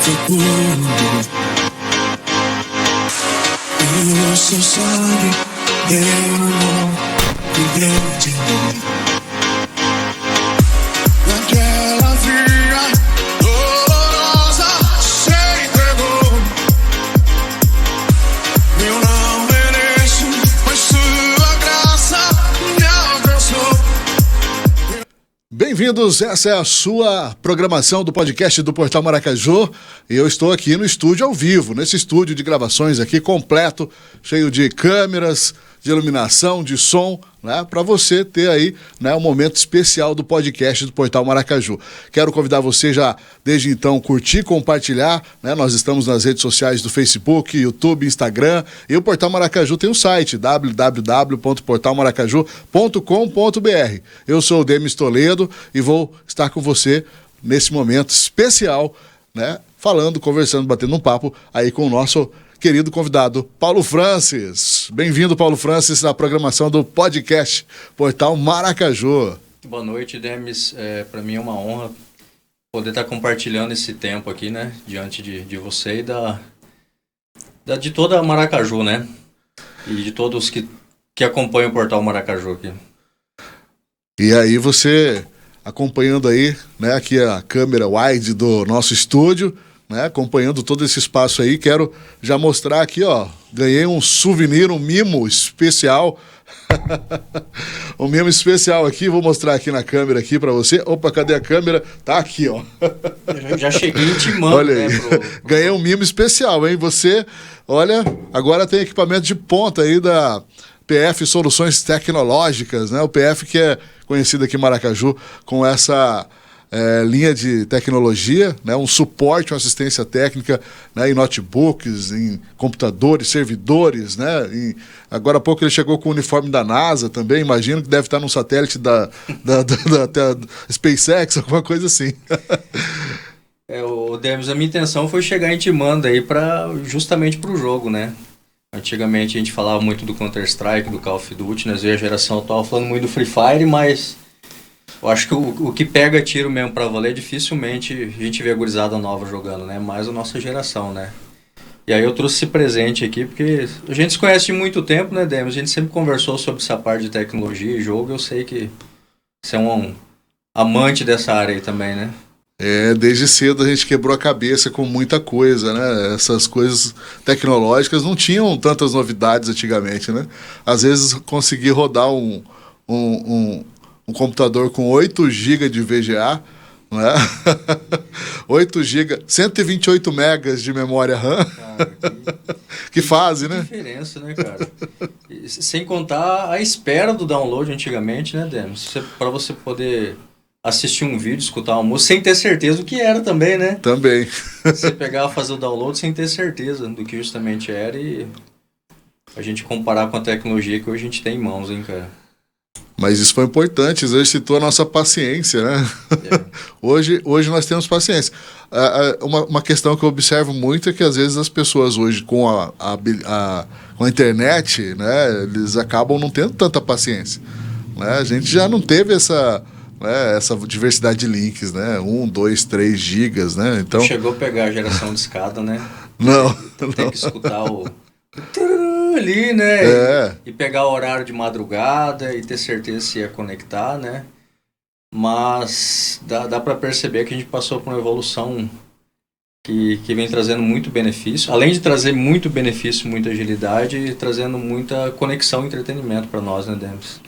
futuro. E você sabe, eu não viver de mim. Naquela fria, dolorosa, se entregou. Eu não mereço, mas sua graça me alcançou. Bem-vindos, essa é a sua programação do podcast do Portal Maracaju e eu estou aqui no estúdio ao vivo, nesse estúdio de gravações aqui completo, cheio de câmeras, de iluminação, de som, né, para você ter aí, né, um momento especial do podcast do Portal Maracaju. Quero convidar você já, desde então, curtir, compartilhar, né, nós estamos nas redes sociais do Facebook, YouTube, Instagram, e o Portal Maracaju tem um site, www.portalmaracaju.com.br. Eu sou o Demis Toledo e vou estar com você nesse momento especial, né, falando, conversando, batendo um papo aí com o nosso querido convidado, Paulo Francis. Bem-vindo, Paulo Francis, à programação do podcast Portal Maracaju. Boa noite, Demis. Para mim é uma honra poder estar compartilhando esse tempo aqui, né, diante de você e de toda a Maracaju, né, e de todos que acompanham o Portal Maracaju aqui. E aí você acompanhando aí, né, aqui a câmera wide do nosso estúdio, né, acompanhando todo esse espaço aí, quero já mostrar aqui, ó, ganhei um souvenir, um mimo especial, um mimo especial aqui, vou mostrar aqui na câmera aqui pra você. Opa, cadê a câmera? Tá aqui, ó. Eu já cheguei intimando, olha aí, né, ganhei um mimo especial, hein, você, olha, agora tem equipamento de ponta aí da PF Soluções Tecnológicas, né, o PF que é conhecido aqui em Maracaju com essa linha de tecnologia, né, um suporte, uma assistência técnica, né, em notebooks, em computadores, servidores, né, agora há pouco ele chegou com o uniforme da NASA também, imagino que deve estar num satélite da SpaceX, alguma coisa assim. O Demis, a minha intenção foi chegar intimando aí justamente para o jogo, né. Antigamente a gente falava muito do Counter-Strike, do Call of Duty, nós veio a geração atual falando muito do Free Fire, mas eu acho que o que pega tiro mesmo pra valer, dificilmente a gente vê a gurizada nova jogando, né? Mais a nossa geração, né? E aí eu trouxe esse presente aqui, porque a gente se conhece de muito tempo, né, Demis? A gente sempre conversou sobre essa parte de tecnologia e jogo, eu sei que você é um amante dessa área aí também, né? Desde cedo a gente quebrou a cabeça com muita coisa, né? Essas coisas tecnológicas não tinham tantas novidades antigamente, né? Às vezes consegui rodar um computador com 8 GB de VGA, né? 8 GB, 128 megas de memória RAM. Cara, que fase, né? Que diferença, né, cara? E, sem contar a espera do download antigamente, né, Demis? Para você poder assistir um vídeo, escutar uma música, sem ter certeza do que era também, né? Também. Você pegava, fazer o download sem ter certeza do que justamente era e a gente comparar com a tecnologia que hoje a gente tem em mãos, hein, cara? Mas isso foi importante, exercitou a nossa paciência, né? Hoje nós temos paciência. Uma questão que eu observo muito é que às vezes as pessoas hoje com a internet, né, eles acabam não tendo tanta paciência, né? A gente já não teve essa diversidade de links, né? 1, 2, 3 gigas, né? Então chegou a pegar a geração de escada, né? Não. Tem que escutar o ali, né? E pegar o horário de madrugada e ter certeza se ia conectar, né? Mas dá para perceber que a gente passou por uma evolução que vem trazendo muito benefício. Além de trazer muito benefício, muita agilidade, trazendo muita conexão e entretenimento para nós, né, Demis?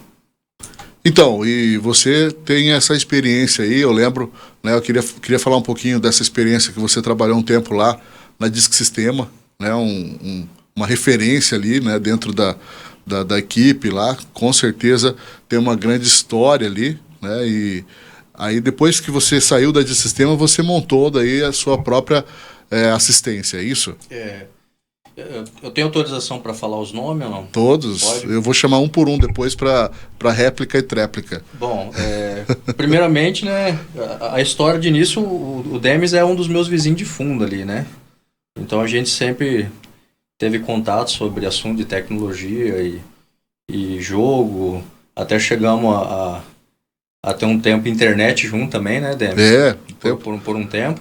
Então, e você tem essa experiência aí, eu lembro, né? Eu queria falar um pouquinho dessa experiência que você trabalhou um tempo lá na Disque Sistema, né? Uma referência ali, né, dentro da equipe lá, com certeza tem uma grande história ali, né, e aí depois que você saiu da Disque Sistema, você montou daí a sua própria assistência, é isso? Eu tenho autorização para falar os nomes ou não? Todos. Pode? Eu vou chamar um por um depois para réplica e tréplica. Bom, primeiramente, né, a história de início, o Demis é um dos meus vizinhos de fundo ali, né? Então a gente sempre teve contato sobre assunto de tecnologia e jogo, até chegamos a ter um tempo internet junto também, né, Demis? É. Por um tempo.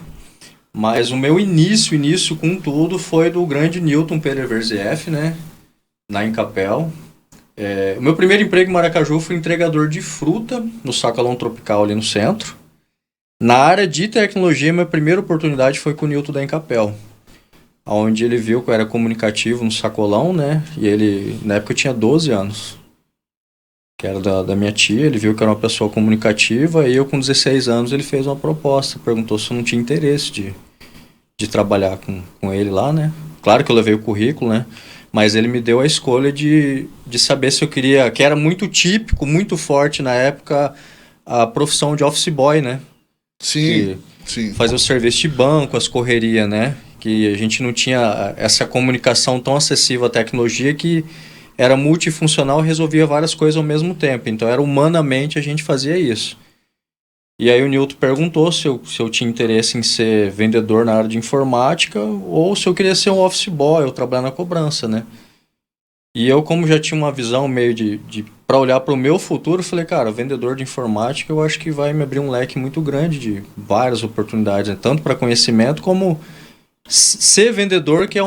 Mas o meu início com tudo foi do grande Newton Pereverzieff, né? Na Encapel. O meu primeiro emprego em Maracaju foi entregador de fruta no Sacolão Tropical ali no centro. Na área de tecnologia, minha primeira oportunidade foi com o Newton da Encapel, onde ele viu que eu era comunicativo no Sacolão, né? E ele, na época eu tinha 12 anos, que era da minha tia. Ele viu que eu era uma pessoa comunicativa, e eu com 16 anos ele fez uma proposta, perguntou se eu não tinha interesse de trabalhar com ele lá, né? Claro que eu levei o currículo, né? Mas ele me deu a escolha de saber se eu queria, que era muito típico, muito forte na época, a profissão de office boy, né? Sim, sim. Fazer o serviço de banco, as correrias, né? Que a gente não tinha essa comunicação tão acessível à tecnologia, que era multifuncional e resolvia várias coisas ao mesmo tempo. Então, humanamente, a gente fazia isso. E aí o Newton perguntou se eu tinha interesse em ser vendedor na área de informática, ou se eu queria ser um office boy ou trabalhar na cobrança, né? E eu, como já tinha uma visão meio para olhar para o meu futuro, falei, cara, vendedor de informática eu acho que vai me abrir um leque muito grande de várias oportunidades, né? Tanto para conhecimento como ser vendedor, que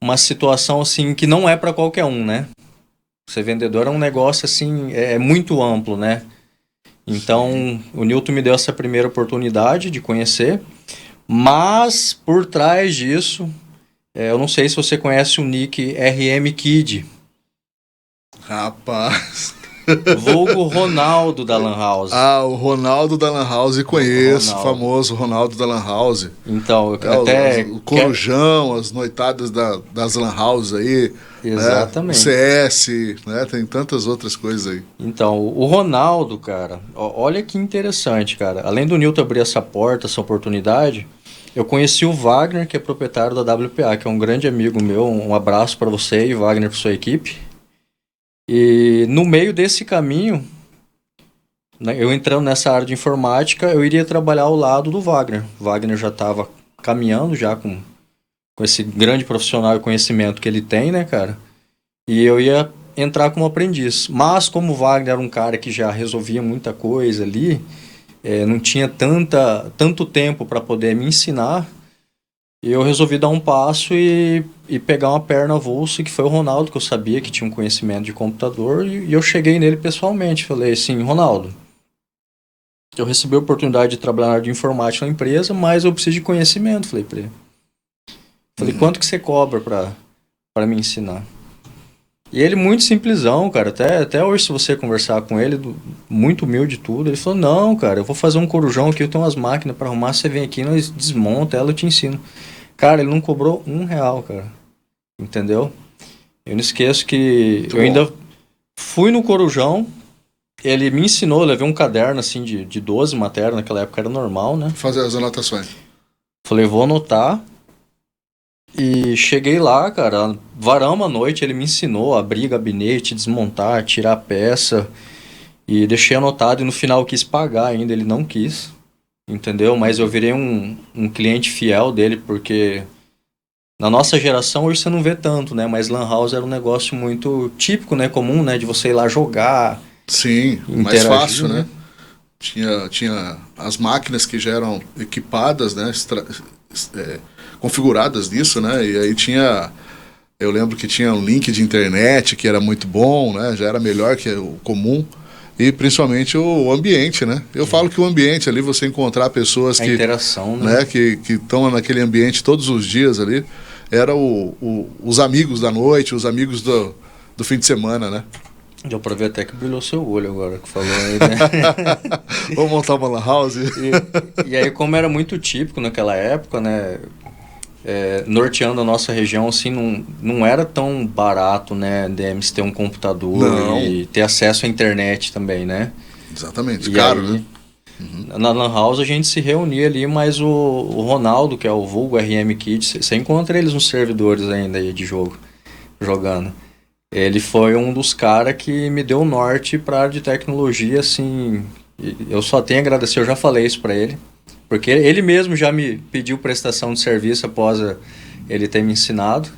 uma situação assim que não é para qualquer um, né? Ser vendedor é um negócio assim, é muito amplo, né? Então, o Newton me deu essa primeira oportunidade de conhecer, mas por trás disso, eu não sei se você conhece o nick RM Kid. Rapaz. Vulgo Ronaldo da Lan House. Ah, o Ronaldo da Lan House, conheço, o famoso Ronaldo da Lan House. Então, até... O Corujão, as noitadas das Lan House aí. Exatamente. Né? CS, né? Tem tantas outras coisas aí. Então, o Ronaldo, cara, olha que interessante, cara. Além do Newton abrir essa porta, essa oportunidade, eu conheci o Wagner, que é proprietário da WPA, que é um grande amigo meu. Um abraço para você e Wagner, para sua equipe. E no meio desse caminho, né, eu entrando nessa área de informática, eu iria trabalhar ao lado do Wagner. O Wagner já estava caminhando já com esse grande profissional e conhecimento que ele tem, né, cara? E eu ia entrar como aprendiz. Mas como o Wagner era um cara que já resolvia muita coisa ali, não tinha tanto tempo para poder me ensinar, eu resolvi dar um passo e pegar uma perna avulsa, que foi o Ronaldo, que eu sabia que tinha um conhecimento de computador, e eu cheguei nele pessoalmente. Falei assim, Ronaldo, eu recebi a oportunidade de trabalhar na área de informática na empresa, mas eu preciso de conhecimento, falei pra ele. Falei, quanto que você cobra pra me ensinar? E ele muito simplesão, cara, até hoje se você conversar com ele, muito humilde e tudo, ele falou, não, cara, eu vou fazer um corujão aqui, eu tenho umas máquinas pra arrumar, você vem aqui, nós desmonta ela, eu te ensino. Cara, ele não cobrou R$1, cara, entendeu? Eu não esqueço que muito eu bom. Ainda fui no corujão, ele me ensinou, eu levei um caderno assim de 12 matérias, naquela época era normal, né? Fazer as anotações. Falei, vou anotar. E cheguei lá, cara, varamos à noite, ele me ensinou a abrir gabinete, desmontar, tirar a peça, e deixei anotado, e no final eu quis pagar ainda, ele não quis, entendeu? Mas eu virei um cliente fiel dele, porque na nossa geração hoje você não vê tanto, né? Mas Lan House era um negócio muito típico, né? Comum, né? De você ir lá jogar. Sim, mais fácil, né? Tinha as máquinas que já eram equipadas, né? Configuradas nisso, né? E aí eu lembro que tinha um link de internet que era muito bom, né? Já era melhor que o comum. E principalmente o ambiente, né? Eu falo que o ambiente ali, você encontrar pessoas que... A interação, né? Que estão naquele ambiente todos os dias ali, era os amigos da noite, os amigos do fim de semana, né? Deu pra ver até que brilhou seu olho agora que falou aí, né? Vamos montar uma lan house? E aí, como era muito típico naquela época, né? Norteando a nossa região, assim, não era tão barato, né, DMs, ter um computador e ter acesso à internet também, né? Exatamente, caro, né? Uhum. Na Lan House a gente se reunia ali, mas o Ronaldo, que é o vulgo RM Kid, você encontra eles nos servidores ainda aí de jogo, jogando. Ele foi um dos caras que me deu o norte pra área de tecnologia, assim, eu só tenho a agradecer, eu já falei isso pra ele. Porque ele mesmo já me pediu prestação de serviço após ele ter me ensinado.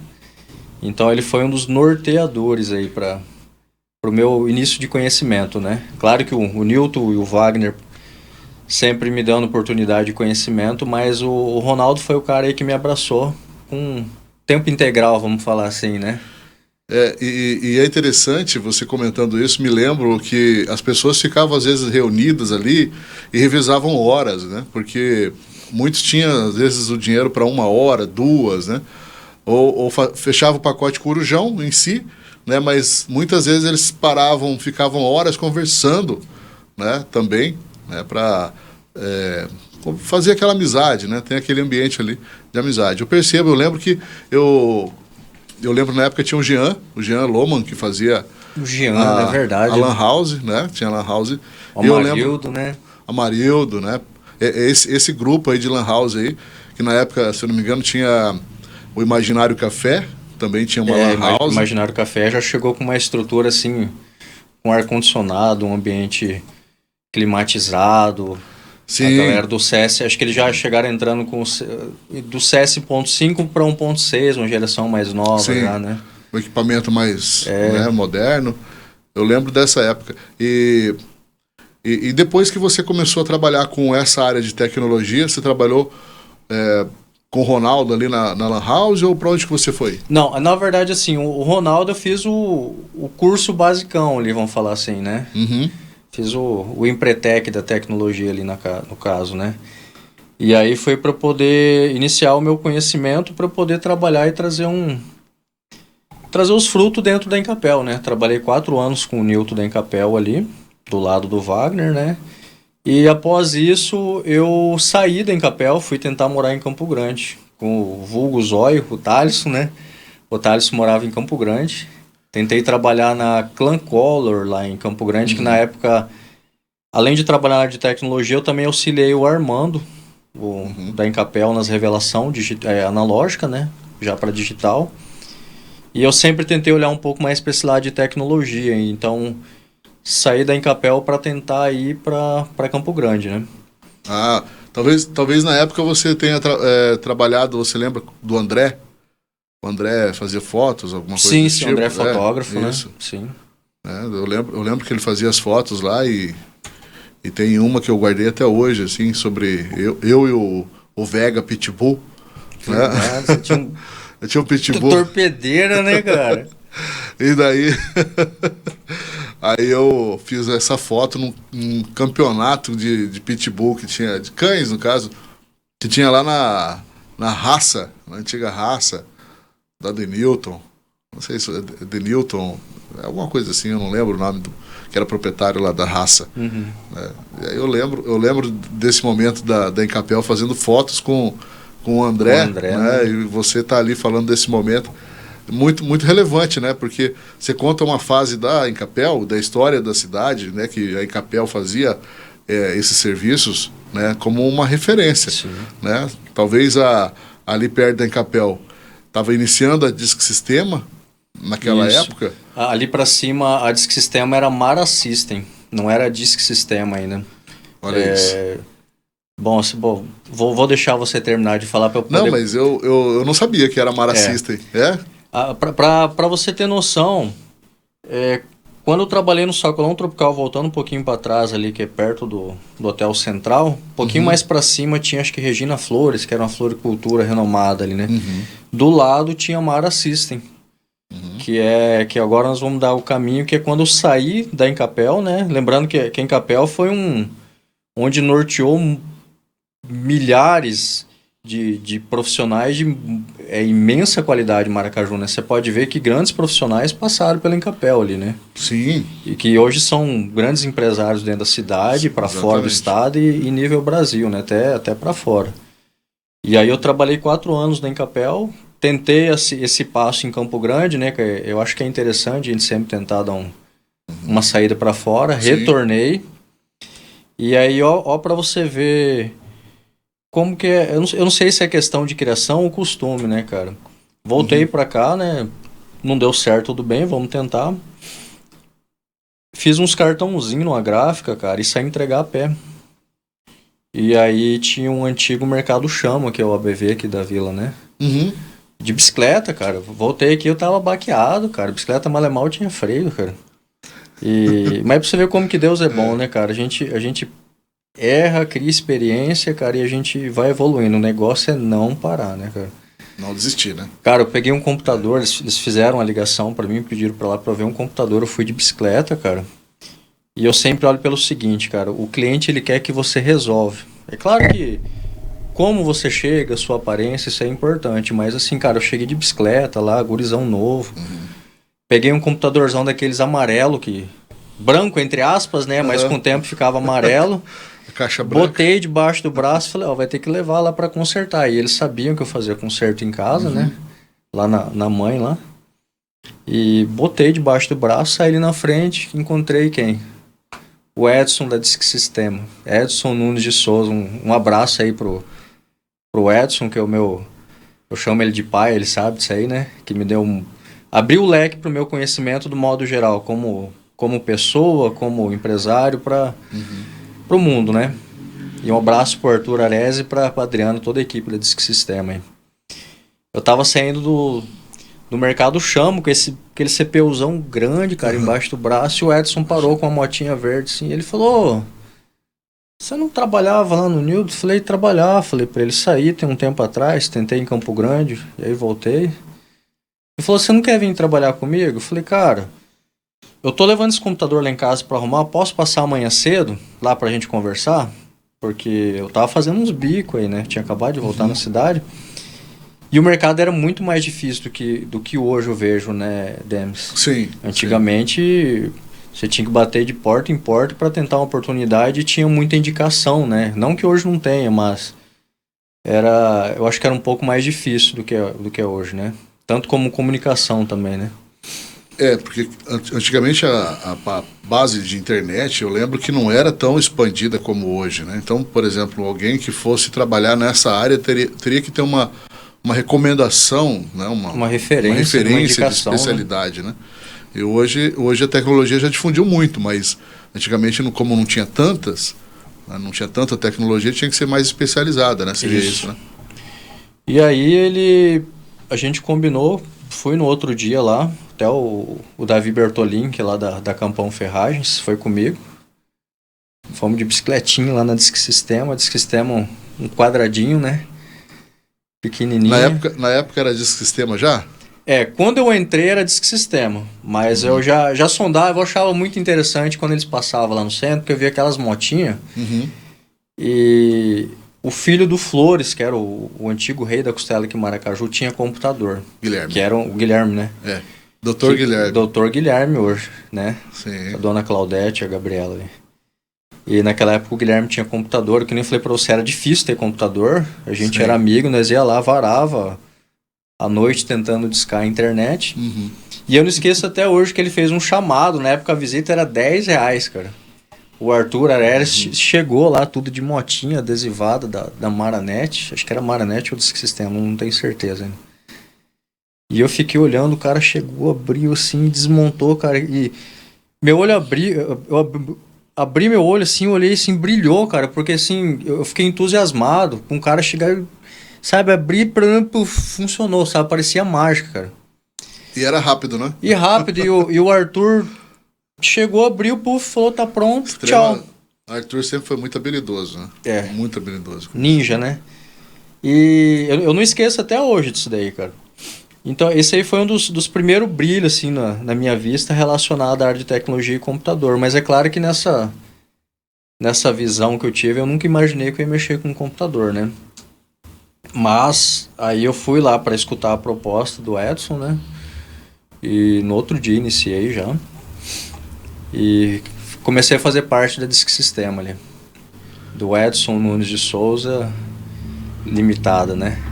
Então ele foi um dos norteadores aí para o meu início de conhecimento, né? Claro que o Newton e o Wagner sempre me dando oportunidade de conhecimento, mas o Ronaldo foi o cara aí que me abraçou com tempo integral, vamos falar assim, né? E é interessante você comentando isso, me lembro que as pessoas ficavam às vezes reunidas ali e revisavam horas, né? Porque muitos tinham às vezes o dinheiro para 1 hora, 2, né? Ou fechava o pacote Corujão em si, né? Mas muitas vezes eles paravam, ficavam horas conversando, né? Também, né? Para fazer aquela amizade, né? Tem aquele ambiente ali de amizade. Eu lembro que eu lembro na época tinha o Jean Lohmann, que fazia O Jean, é verdade. a Lan House, né? Tinha a Lan House. O E eu Amarildo, lembro, né? Amarildo, né? Esse grupo aí de Lan House aí, que na época, se eu não me engano, tinha o Imaginário Café, também tinha uma Lan House. Imaginário Café já chegou com uma estrutura assim, com ar-condicionado, um ambiente climatizado. Sim. A galera do CS, acho que eles já chegaram entrando do CS.5 para 1.6, uma geração mais nova. Sim. Já, né? O equipamento mais né, moderno. Eu lembro dessa época. E depois que você começou a trabalhar com essa área de tecnologia, você trabalhou com o Ronaldo ali na Lan House ou para onde que você foi? Não, na verdade, assim, o Ronaldo eu fiz o curso basicão ali, vamos falar assim, né? Uhum. Fiz o Empretec da tecnologia ali no caso, né? E aí foi para poder iniciar o meu conhecimento, para poder trabalhar e trazer os frutos dentro da Encapel, né? Trabalhei 4 anos com o Nilton da Encapel ali, do lado do Wagner, né? E após isso eu saí da Encapel, fui tentar morar em Campo Grande, com o vulgo Zóio, o Thaleson, né? O Thaleson morava em Campo Grande. Tentei trabalhar na Clan Color lá em Campo Grande, que na época, além de trabalhar na área de tecnologia, eu também auxiliei o Armando, da Encapel, nas revelação analógica, né? Já para digital. E eu sempre tentei olhar um pouco mais para esse lado de tecnologia, então saí da Encapel para tentar ir para Campo Grande, né? Ah, talvez na época você tenha trabalhado, você lembra do André? O André fazia fotos, alguma coisa sim, desse sim, tipo? o André é fotógrafo, né? Isso. Sim. Eu lembro que ele fazia as fotos lá e tem uma que eu guardei até hoje, assim, sobre eu e o Vega Pitbull. Né? Você tinha um Eu tinha um Pitbull. torpedeira, né, cara? E daí aí eu fiz essa foto num campeonato de Pitbull que tinha, de cães no caso, que tinha lá na raça, na antiga raça da Denilton, não sei se é Denilton, alguma coisa assim, eu não lembro o nome que era proprietário lá da raça. Uhum. Né? E aí eu lembro desse momento da Encapel fazendo fotos com o André, né? E você tá ali falando desse momento muito, muito relevante, né? Porque você conta uma fase da Encapel, da história da cidade, né? Que a Encapel fazia esses serviços, né? Como uma referência. Sim. Né? Talvez ali perto da Encapel estava iniciando a Disc Sistema naquela Isso. época. Ali para cima a Disc System era Mara System, não era Disc System ainda. Olha isso. Bom, vou deixar você terminar de falar para eu poder... Não, mas eu não sabia que era Mara System. Para você ter noção, quando eu trabalhei no Sacolão Tropical, voltando um pouquinho para trás ali, que é perto do Hotel Central, um pouquinho mais para cima tinha, acho que Regina Flores, que era uma floricultura renomada ali, né? Do lado tinha Mara System, que agora nós vamos dar o caminho, que é quando eu saí da Encapel, né? Lembrando que a Encapel foi onde norteou milhares de profissionais de imensa qualidade em Maracaju, né? Você pode ver que grandes profissionais passaram pela Encapel ali, né? Sim. E que hoje são grandes empresários dentro da cidade, para fora do estado e nível Brasil, né? Até para fora. E aí eu trabalhei 4 anos na Encapel, tentei esse passo em Campo Grande, né? Que eu acho que é interessante a gente sempre tentar dar uma saída para fora. Sim. Retornei. E aí, ó para você ver como que é. Eu não sei se é questão de criação ou costume, né, cara? Voltei pra cá, né? Não deu certo, tudo bem, vamos tentar. Fiz uns cartãozinhos numa gráfica, cara, e saí entregar a pé. E aí tinha um antigo Mercado Chama, que é o ABV aqui da vila, né? De bicicleta, cara. Voltei aqui, eu tava baqueado, cara. Bicicleta mal e mal tinha freio, cara. Mas pra você ver como que Deus é bom, né, cara? A gente erra, cria experiência, cara, e a gente vai evoluindo. O negócio é não parar, né, cara? Não desistir, né? Cara, eu peguei um computador, eles fizeram a ligação pra mim, pediram pra lá pra eu ver um computador, eu fui de bicicleta, cara. E eu sempre olho pelo seguinte, cara, o cliente ele quer que você resolve. É claro que como você chega, sua aparência, isso é importante, mas assim, cara, eu cheguei de bicicleta lá, gurizão novo. Peguei um computadorzão daqueles amarelo, branco, entre aspas, né, mas com o tempo ficava amarelo. Caixa branca. Botei debaixo do braço e falei, ó, vai ter que levar lá pra consertar. E eles sabiam que eu fazia conserto em casa, né? Lá na mãe, lá. E botei debaixo do braço, saí ali na frente, encontrei quem? O Edson da Disque Sistema. Edson Nunes de Souza. Um abraço aí pro Edson, que é o meu... Eu chamo ele de pai, ele sabe disso aí, né? Que me deu abriu o leque pro meu conhecimento do modo geral, como pessoa, como empresário, pro mundo, né? E um abraço pro Arthur Arese e pra Adriano, toda a equipe da Disque Sistema aí. Eu tava saindo do mercado Chamo, com aquele CPUzão grande, cara, embaixo do braço, e o Edson parou com a motinha verde, assim, e ele falou, você não trabalhava lá no Nildo? Falei, trabalhar, falei pra ele, sair tem um tempo atrás, tentei em Campo Grande, e aí voltei. Ele falou, você não quer vir trabalhar comigo? Eu falei, cara, eu tô levando esse computador lá em casa pra arrumar, posso passar amanhã cedo lá pra gente conversar? Porque eu tava fazendo uns bicos aí, né? Tinha acabado de voltar na cidade. E o mercado era muito mais difícil do que hoje eu vejo, né, Demis? Sim. Antigamente, você tinha que bater de porta em porta pra tentar uma oportunidade e tinha muita indicação, né? Não que hoje não tenha, mas eu acho que era um pouco mais difícil do que é hoje, né? Tanto como comunicação também, né? Porque antigamente a base de internet, eu lembro que não era tão expandida como hoje, né? Então, por exemplo, alguém que fosse trabalhar nessa área teria que ter uma recomendação, né? Uma referência uma indicação, de especialidade, né? E hoje a tecnologia já difundiu muito, mas antigamente, como não tinha tantas, né? Não tinha tanta tecnologia, tinha que ser mais especializada, né? Seria isso, né? E aí a gente combinou, fui no outro dia lá, até o Davi Bertolin, que é lá da Campão Ferragens, foi comigo. Fomos de bicicletinha lá na Disque Sistema. Disque Sistema, um quadradinho, né? Pequenininho. Na época era Disque Sistema já? Quando eu entrei era Disque Sistema. Mas eu já sondava, eu achava muito interessante quando eles passavam lá no centro, porque eu via aquelas motinhas. E o filho do Flores, que era o antigo rei da costela aqui em Maracaju, tinha computador. Guilherme. Que era o Guilherme, né? Doutor Guilherme. Doutor Guilherme hoje, né? Sim. A dona Claudete, a Gabriela ali. E naquela época o Guilherme tinha computador, que nem eu falei pra você, era difícil ter computador. A gente era amigo, nós ia lá, varava à noite tentando discar a internet. E eu não esqueço até hoje que ele fez um chamado, na época a visita era R$10, cara. O Arthur Areres chegou lá, tudo de motinha adesivada da Maranet. Acho que era Maranet ou Disque Sistema, não tenho certeza ainda. E eu fiquei olhando, o cara chegou, abriu assim, desmontou, cara. E meu olho abriu, eu abri meu olho assim, olhei assim, brilhou, cara. Porque assim, eu fiquei entusiasmado com o cara chegar, sabe, abrir, funcionou, sabe, parecia mágica, cara. E era rápido, né? E rápido, e o Arthur... Chegou, abriu, falou, tá pronto, tchau. Arthur sempre foi muito habilidoso, né? Muito habilidoso. Ninja, né? E eu não esqueço até hoje disso daí, cara. Então, esse aí foi um dos primeiros brilhos, assim, na minha vista, relacionado à área de tecnologia e computador. Mas é claro que nessa visão que eu tive, eu nunca imaginei que eu ia mexer com computador, né? Mas, aí eu fui lá para escutar a proposta do Edson, né? E no outro dia iniciei já. E comecei a fazer parte da Disque Sistema ali. Do Edson Nunes de Souza Limitada, né?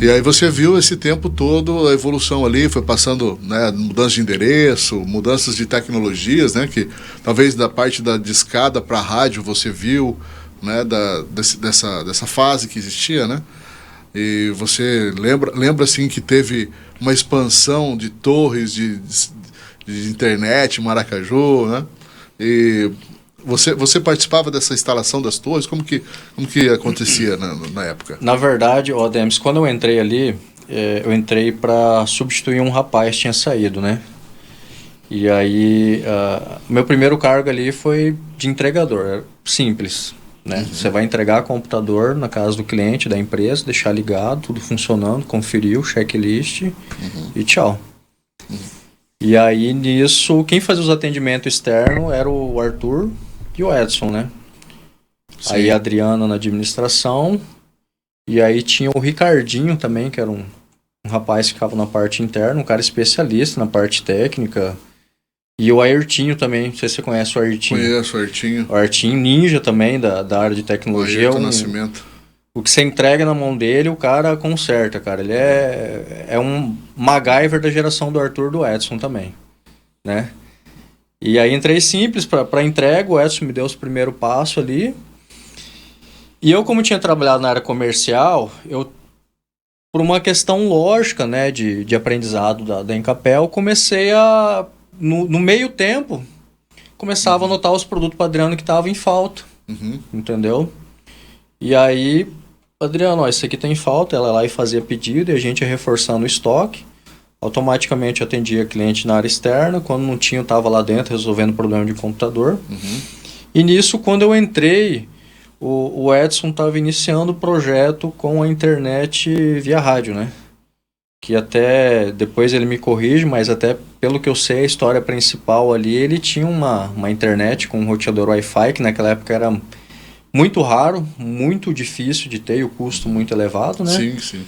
E aí você viu esse tempo todo a evolução ali, foi passando, né, mudanças de endereço, mudanças de tecnologias, né? Que talvez da parte da discada para rádio você viu, né, dessa fase que existia, né? E você lembra assim que teve uma expansão de torres de internet, Maracaju, né? E você participava dessa instalação das torres? Como que acontecia na época? Na verdade, Demis, quando eu entrei ali, eu entrei para substituir um rapaz que tinha saído, né? E aí, meu primeiro cargo ali foi de entregador. simples, né? Você vai entregar computador na casa do cliente, da empresa, deixar ligado, tudo funcionando, conferir o checklist e tchau. E aí, nisso, quem fazia os atendimentos externos era o Arthur e o Edson, né? Sim. Aí a Adriana na administração, e aí tinha o Ricardinho também, que era um rapaz que ficava na parte interna, um cara especialista na parte técnica. E o Ayrtinho também, não sei se você conhece o Ayrtinho. Conheço o Artinho. O Ayrtinho ninja também, da área de O tecnologia. Ayrton Nascimento. O que você entrega na mão dele, o cara conserta, cara. Ele é um MacGyver da geração do Arthur e do Edson também, né? E aí entrei simples para entrega, o Edson me deu os primeiros passos ali. E eu, como tinha trabalhado na área comercial, eu, por uma questão lógica, né, de aprendizado da Encapel, comecei a, no meio tempo, começava a anotar os produtos para Adriano que estavam em falta, entendeu? E aí, Adriano, ó, isso aqui tem falta, ela ia lá e fazia pedido, e a gente ia reforçando o estoque. Automaticamente atendia cliente na área externa, quando não tinha, eu estava lá dentro resolvendo problema de computador. E nisso, quando eu entrei, o Edson estava iniciando o projeto com a internet via rádio, né? Que até, depois ele me corrige, mas até pelo que eu sei, a história principal ali, ele tinha uma internet com um roteador Wi-Fi, que naquela época era muito raro, muito difícil de ter e o custo muito elevado, né? Sim, sim.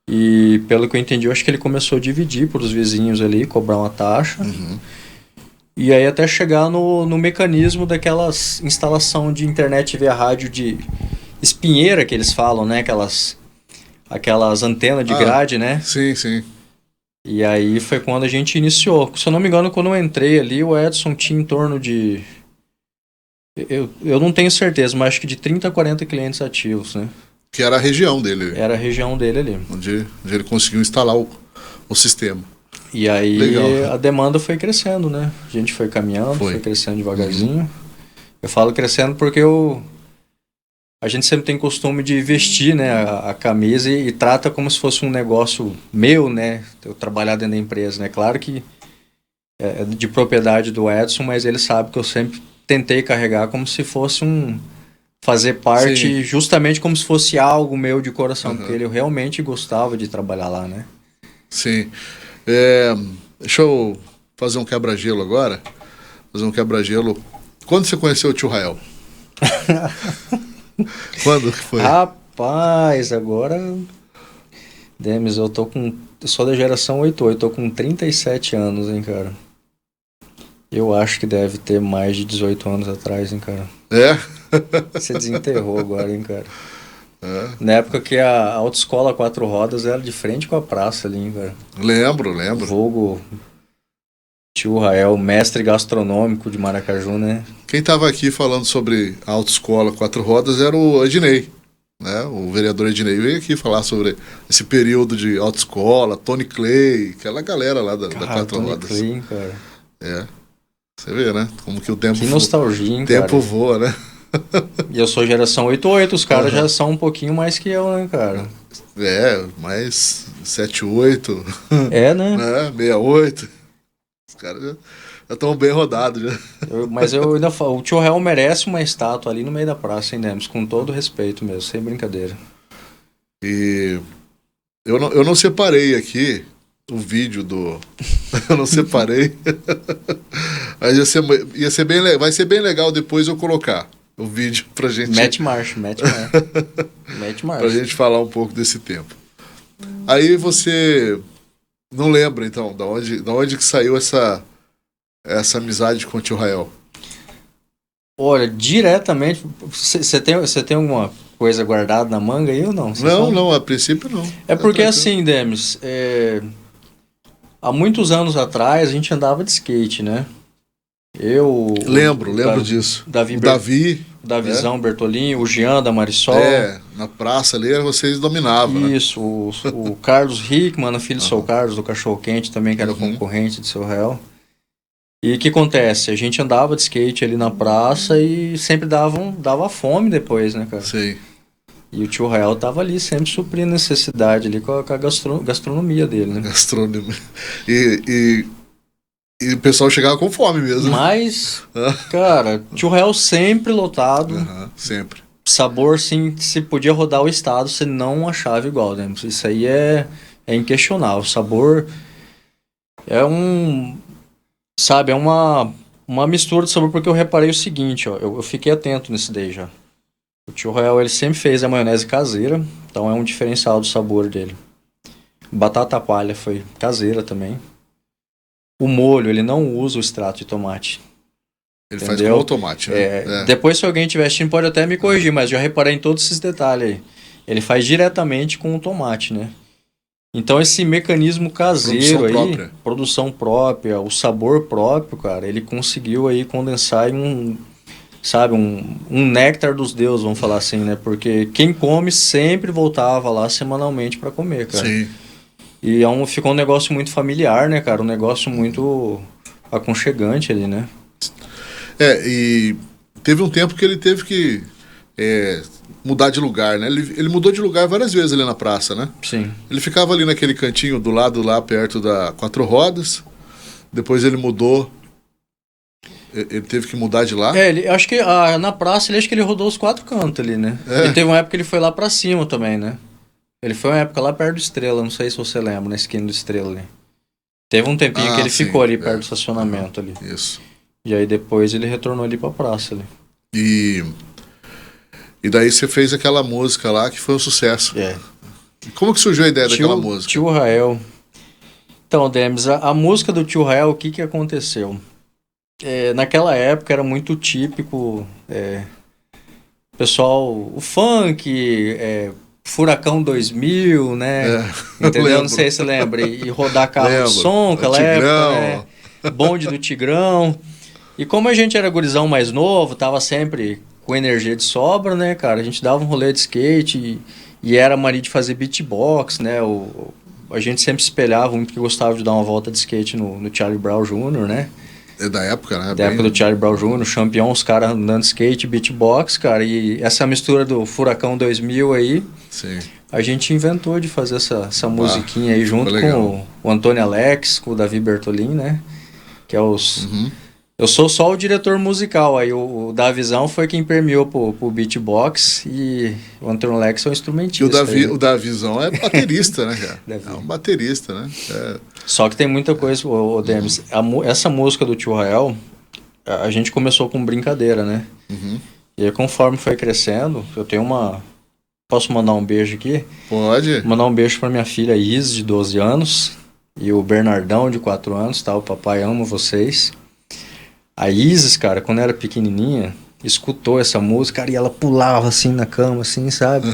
E pelo que eu entendi, eu acho que ele começou a dividir para os vizinhos ali, cobrar uma taxa. E aí até chegar no mecanismo daquelas instalação de internet via rádio de espinheira que eles falam, né? Aquelas antenas de grade, né? Sim, sim. E aí foi quando a gente iniciou. Se eu não me engano, quando eu entrei ali, o Edson tinha em torno de... Eu não tenho certeza, mas acho que de 30 a 40 clientes ativos, né? Que era a região dele. Era a região dele ali. Onde ele conseguiu instalar o sistema. E aí Legal. a demanda foi crescendo, né? A gente foi caminhando, foi crescendo devagarzinho. Eu falo crescendo porque a gente sempre tem costume de vestir, né, a camisa e trata como se fosse um negócio meu, né? Eu trabalhar dentro da empresa, né? Claro que é de propriedade do Edson, mas ele sabe que eu sempre tentei carregar como se fosse fazer parte, justamente como se fosse algo meu de coração, porque ele realmente gostava de trabalhar lá, né? Sim. Deixa eu fazer um quebra-gelo agora. Quando você conheceu o tio Rael? Quando que foi? Rapaz, agora... Demis, eu sou da geração 88, tô com 37 anos, hein, cara. Eu acho que deve ter mais de 18 anos atrás, hein, cara. É? Você desenterrou agora, hein, cara. Na época que a autoescola 4 rodas era de frente com a praça ali, hein, cara. Lembro. Vulgo tio Rael, mestre gastronômico de Maracaju, né? Quem estava aqui falando sobre a autoescola 4 rodas era o Ednei, né? O vereador Ednei veio aqui falar sobre esse período de autoescola, Tony Clay, aquela galera lá da 4 Tony rodas. Clay, hein, cara. Você vê, né? Como que o tempo Que nostalgia, hein, tempo cara. voa, né? E eu sou geração 88, os caras já são um pouquinho mais que eu, né, cara? Mais 78. É, né? 68. Os caras já estão bem rodados, já. Mas eu ainda falo, o tio Rael merece uma estátua ali no meio da praça, hein, Demis? Com todo respeito mesmo, sem brincadeira. E eu não separei aqui o vídeo do... eu não separei. Mas vai ser bem legal depois eu colocar o vídeo pra gente... Mete marcha. Pra gente falar um pouco desse tempo. Aí você não lembra, então, da onde que saiu essa amizade com o tio Rael? Olha, diretamente... Você tem alguma coisa guardada na manga aí ou não? Não, a princípio não. É porque assim, Demis, há muitos anos atrás a gente andava de skate, né? Lembro disso. Davizão Bertolini, o Jean da Marisol. Na praça ali vocês dominavam, Isso, né? o Carlos Hickman, filho do seu Carlos, do Cachorro Quente também, que era concorrente de seu Rael. E o que acontece? A gente andava de skate ali na praça e sempre dava fome depois, né, cara? Sim. E o tio Rael tava ali sempre suprindo necessidade ali com a gastronomia dele, né? Gastronomia. E E o pessoal chegava com fome mesmo. Mas, cara, Tio Rael sempre lotado. Aham, sempre. Sabor, sim, se podia rodar o estado, você não achava igual, né? Isso aí é inquestionável. O sabor é sabe, é uma mistura de sabor, porque eu reparei o seguinte, ó, eu fiquei atento nesse daí já. O Tio Rael, ele sempre fez a maionese caseira, então é um diferencial do sabor dele. Batata palha foi caseira também. O molho, ele não usa o extrato de tomate. Ele Entendeu? faz com o tomate, né? Depois, se alguém estiver assistindo, pode até me corrigir, mas já reparei em todos esses detalhes aí. Ele faz diretamente com o tomate, né? Então, esse mecanismo caseiro produção própria, o sabor próprio, cara, ele conseguiu aí condensar em um néctar dos deuses, vamos falar assim, né? Porque quem come sempre voltava lá semanalmente para comer, cara. Sim. E ficou um negócio muito familiar, né, cara? Um negócio muito aconchegante ali, né? E teve um tempo que ele teve que mudar de lugar, né? Ele mudou de lugar várias vezes ali na praça, né? Sim. Ele ficava ali naquele cantinho do lado lá, perto da Quatro Rodas. Depois ele mudou. Ele teve que mudar de lá. Acho que na praça, acho que ele rodou os 4 cantos ali, né? E teve uma época que ele foi lá pra cima também, né? Ele foi uma época lá perto do Estrela, não sei se você lembra, na esquina do Estrela ali. Teve um tempinho que ele ficou ali perto do estacionamento ali. Isso. E aí depois ele retornou ali pra praça ali. E daí você fez aquela música lá que foi um sucesso. Como que surgiu a ideia daquela música? Tio Rael. Então, Demis, a música do Tio Rael, o que aconteceu? Naquela época era muito típico, pessoal, o funk, Furacão 2000, né? Entendeu? Não sei se você lembra. E rodar carro de som, aquela época, né? Bonde do Tigrão. E como a gente era gurizão mais novo, tava sempre com energia de sobra, né, cara? A gente dava um rolê de skate e era mania de fazer beatbox, né? A gente sempre espelhava muito que gostava de dar uma volta de skate no Charlie Brown Jr., né? É da época, né? Da época do Charlie Brown Jr., Champion, os caras andando de skate, beatbox, cara. E essa mistura do Furacão 2000 aí, sim, a gente inventou de fazer essa musiquinha aí junto com o Antônio Alex, com o Davi Bertolin, né? Que é os... Eu sou só o diretor musical, aí o Davizão foi quem permeou pro beatbox e o Antônio Alex é um instrumentista. E o Davizão é baterista, né, cara? É um baterista, né? Só que tem muita coisa, Demis. Essa música do Tio Rael, a gente começou com brincadeira, né? E aí conforme foi crescendo, eu tenho Posso mandar um beijo aqui? Pode. Mandar um beijo pra minha filha Isis, de 12 anos, e o Bernardão, de 4 anos, tá? O papai ama vocês. A Isis, cara, quando era pequenininha, escutou essa música, cara, e ela pulava assim na cama, assim, sabe?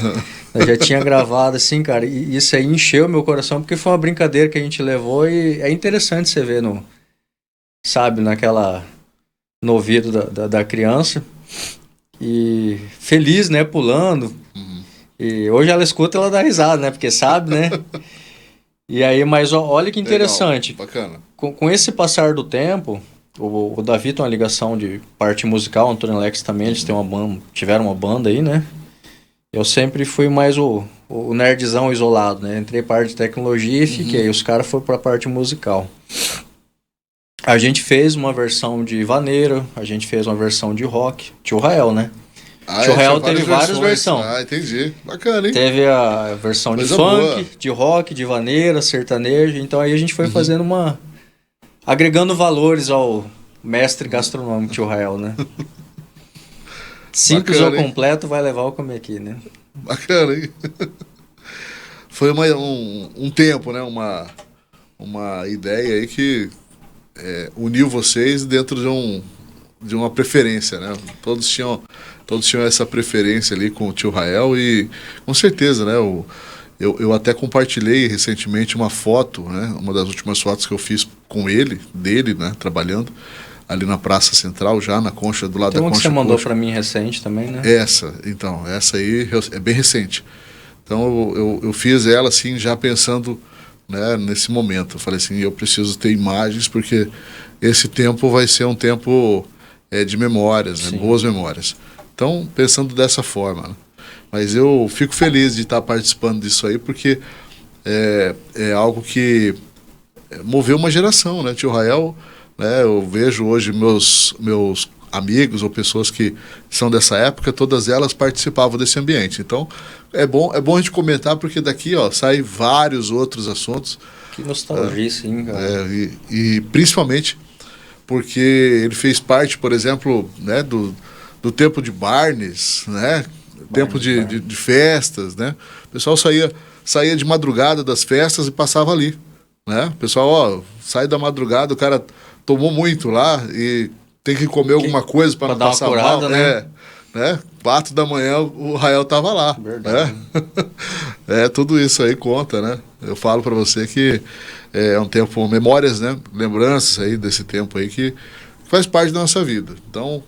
Eu já tinha gravado, assim, cara, e isso aí encheu meu coração, porque foi uma brincadeira que a gente levou e é interessante você ver no ouvido da criança. E feliz, né, pulando. E hoje ela escuta, ela dá risada, né, porque sabe, né? E aí, mas olha que interessante. Legal, bacana. Com esse passar do tempo... O Davi tem uma ligação de parte musical, o Antônio Alex também, eles tiveram uma banda aí, né? Eu sempre fui mais o nerdzão isolado, né? Entrei parte de tecnologia e fiquei. Os caras foram pra parte musical. A gente fez uma versão de vaneira, a gente fez uma versão de rock. Tio Rael, né? Tio Rael teve várias versões. Entendi. Bacana, hein? Teve a versão de funk, de rock, de vaneira, sertanejo. Então aí a gente foi fazendo agregando valores ao mestre gastronômico Tio Rael, né? Simples ou completo, vai levar o comer aqui, né? Bacana, hein? Foi um tempo, né? Uma ideia aí que uniu vocês dentro de uma preferência, né? Todos tinham essa preferência ali com o Tio Rael e com certeza, né? Eu até compartilhei recentemente uma foto, né? Uma das últimas fotos que eu fiz com dele, né? Trabalhando ali na Praça Central, já na Concha, do lado da Concha. Tem uma que você mandou para mim recente também, né? Essa aí é bem recente. Então eu fiz ela assim, já pensando, né, nesse momento. Eu falei assim, eu preciso ter imagens, porque esse tempo vai ser um tempo de memórias, né? Boas memórias. Então, pensando dessa forma, né? Mas eu fico feliz de estar participando disso aí, porque é algo que moveu uma geração, né? Tio Rael, né? Eu vejo hoje meus amigos ou pessoas que são dessa época, todas elas participavam desse ambiente. Então, é bom a gente comentar, porque daqui, ó, sai vários outros assuntos. Que nostalgia, sim, cara. E principalmente porque ele fez parte, por exemplo, né, do tempo de Barnes, né? Tempo de festas, né? O pessoal saía de madrugada das festas e passava ali, né? O pessoal, ó, sai da madrugada, o cara tomou muito lá e tem que comer alguma coisa para não dar uma passar curada, mal, né? né? 4 da manhã o Rael tava lá. Verdade. Né? Tudo isso aí conta, né? Eu falo para você que é um tempo, memórias, né? Lembranças aí desse tempo aí que faz parte da nossa vida. Então,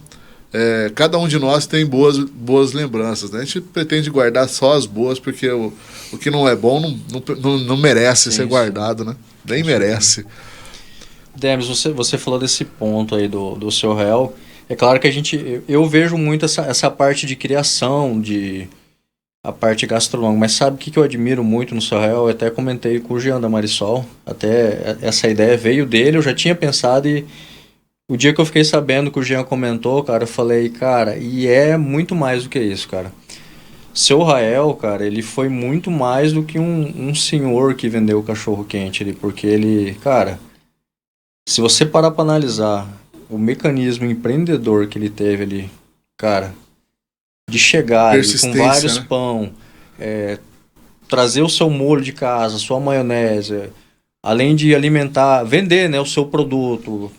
cada um de nós tem boas lembranças, né? A gente pretende guardar só as boas, porque o que não é bom não merece ser guardado, né? Nem merece. Demis, você falou desse ponto aí do seu réu. É claro que eu vejo muito essa parte de criação, a parte gastronômica, mas sabe o que eu admiro muito no seu réu? Eu até comentei com o Jean da Marisol, até essa ideia veio dele, eu já tinha pensado, e o dia que eu fiquei sabendo que o Jean comentou, cara, eu falei, cara, e é muito mais do que isso, cara. Seu Rael, cara, ele foi muito mais do que um senhor que vendeu o cachorro quente ali, porque ele, cara, se você parar pra analisar o mecanismo empreendedor que ele teve ali, cara, de chegar ali com vários, né? Pão, trazer o seu molho de casa, sua maionese, além de alimentar, vender, né, o seu produto,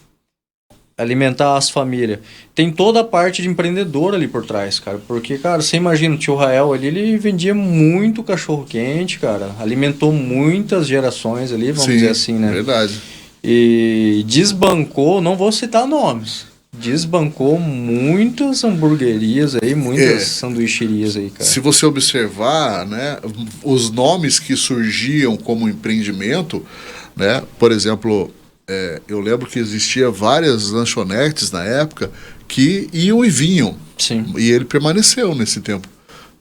alimentar as famílias. Tem toda a parte de empreendedor ali por trás, cara. Porque, cara, você imagina, o tio Rael ali, ele vendia muito cachorro quente, cara. Alimentou muitas gerações ali, vamos dizer assim, né? Verdade. E desbancou, não vou citar nomes, desbancou muitas hamburguerias aí, muitas sanduicherias aí, cara. Se você observar, né, os nomes que surgiam como empreendimento, né, por exemplo, eu lembro que existia várias lanchonetes na época que iam e vinham. Sim. E ele permaneceu nesse tempo,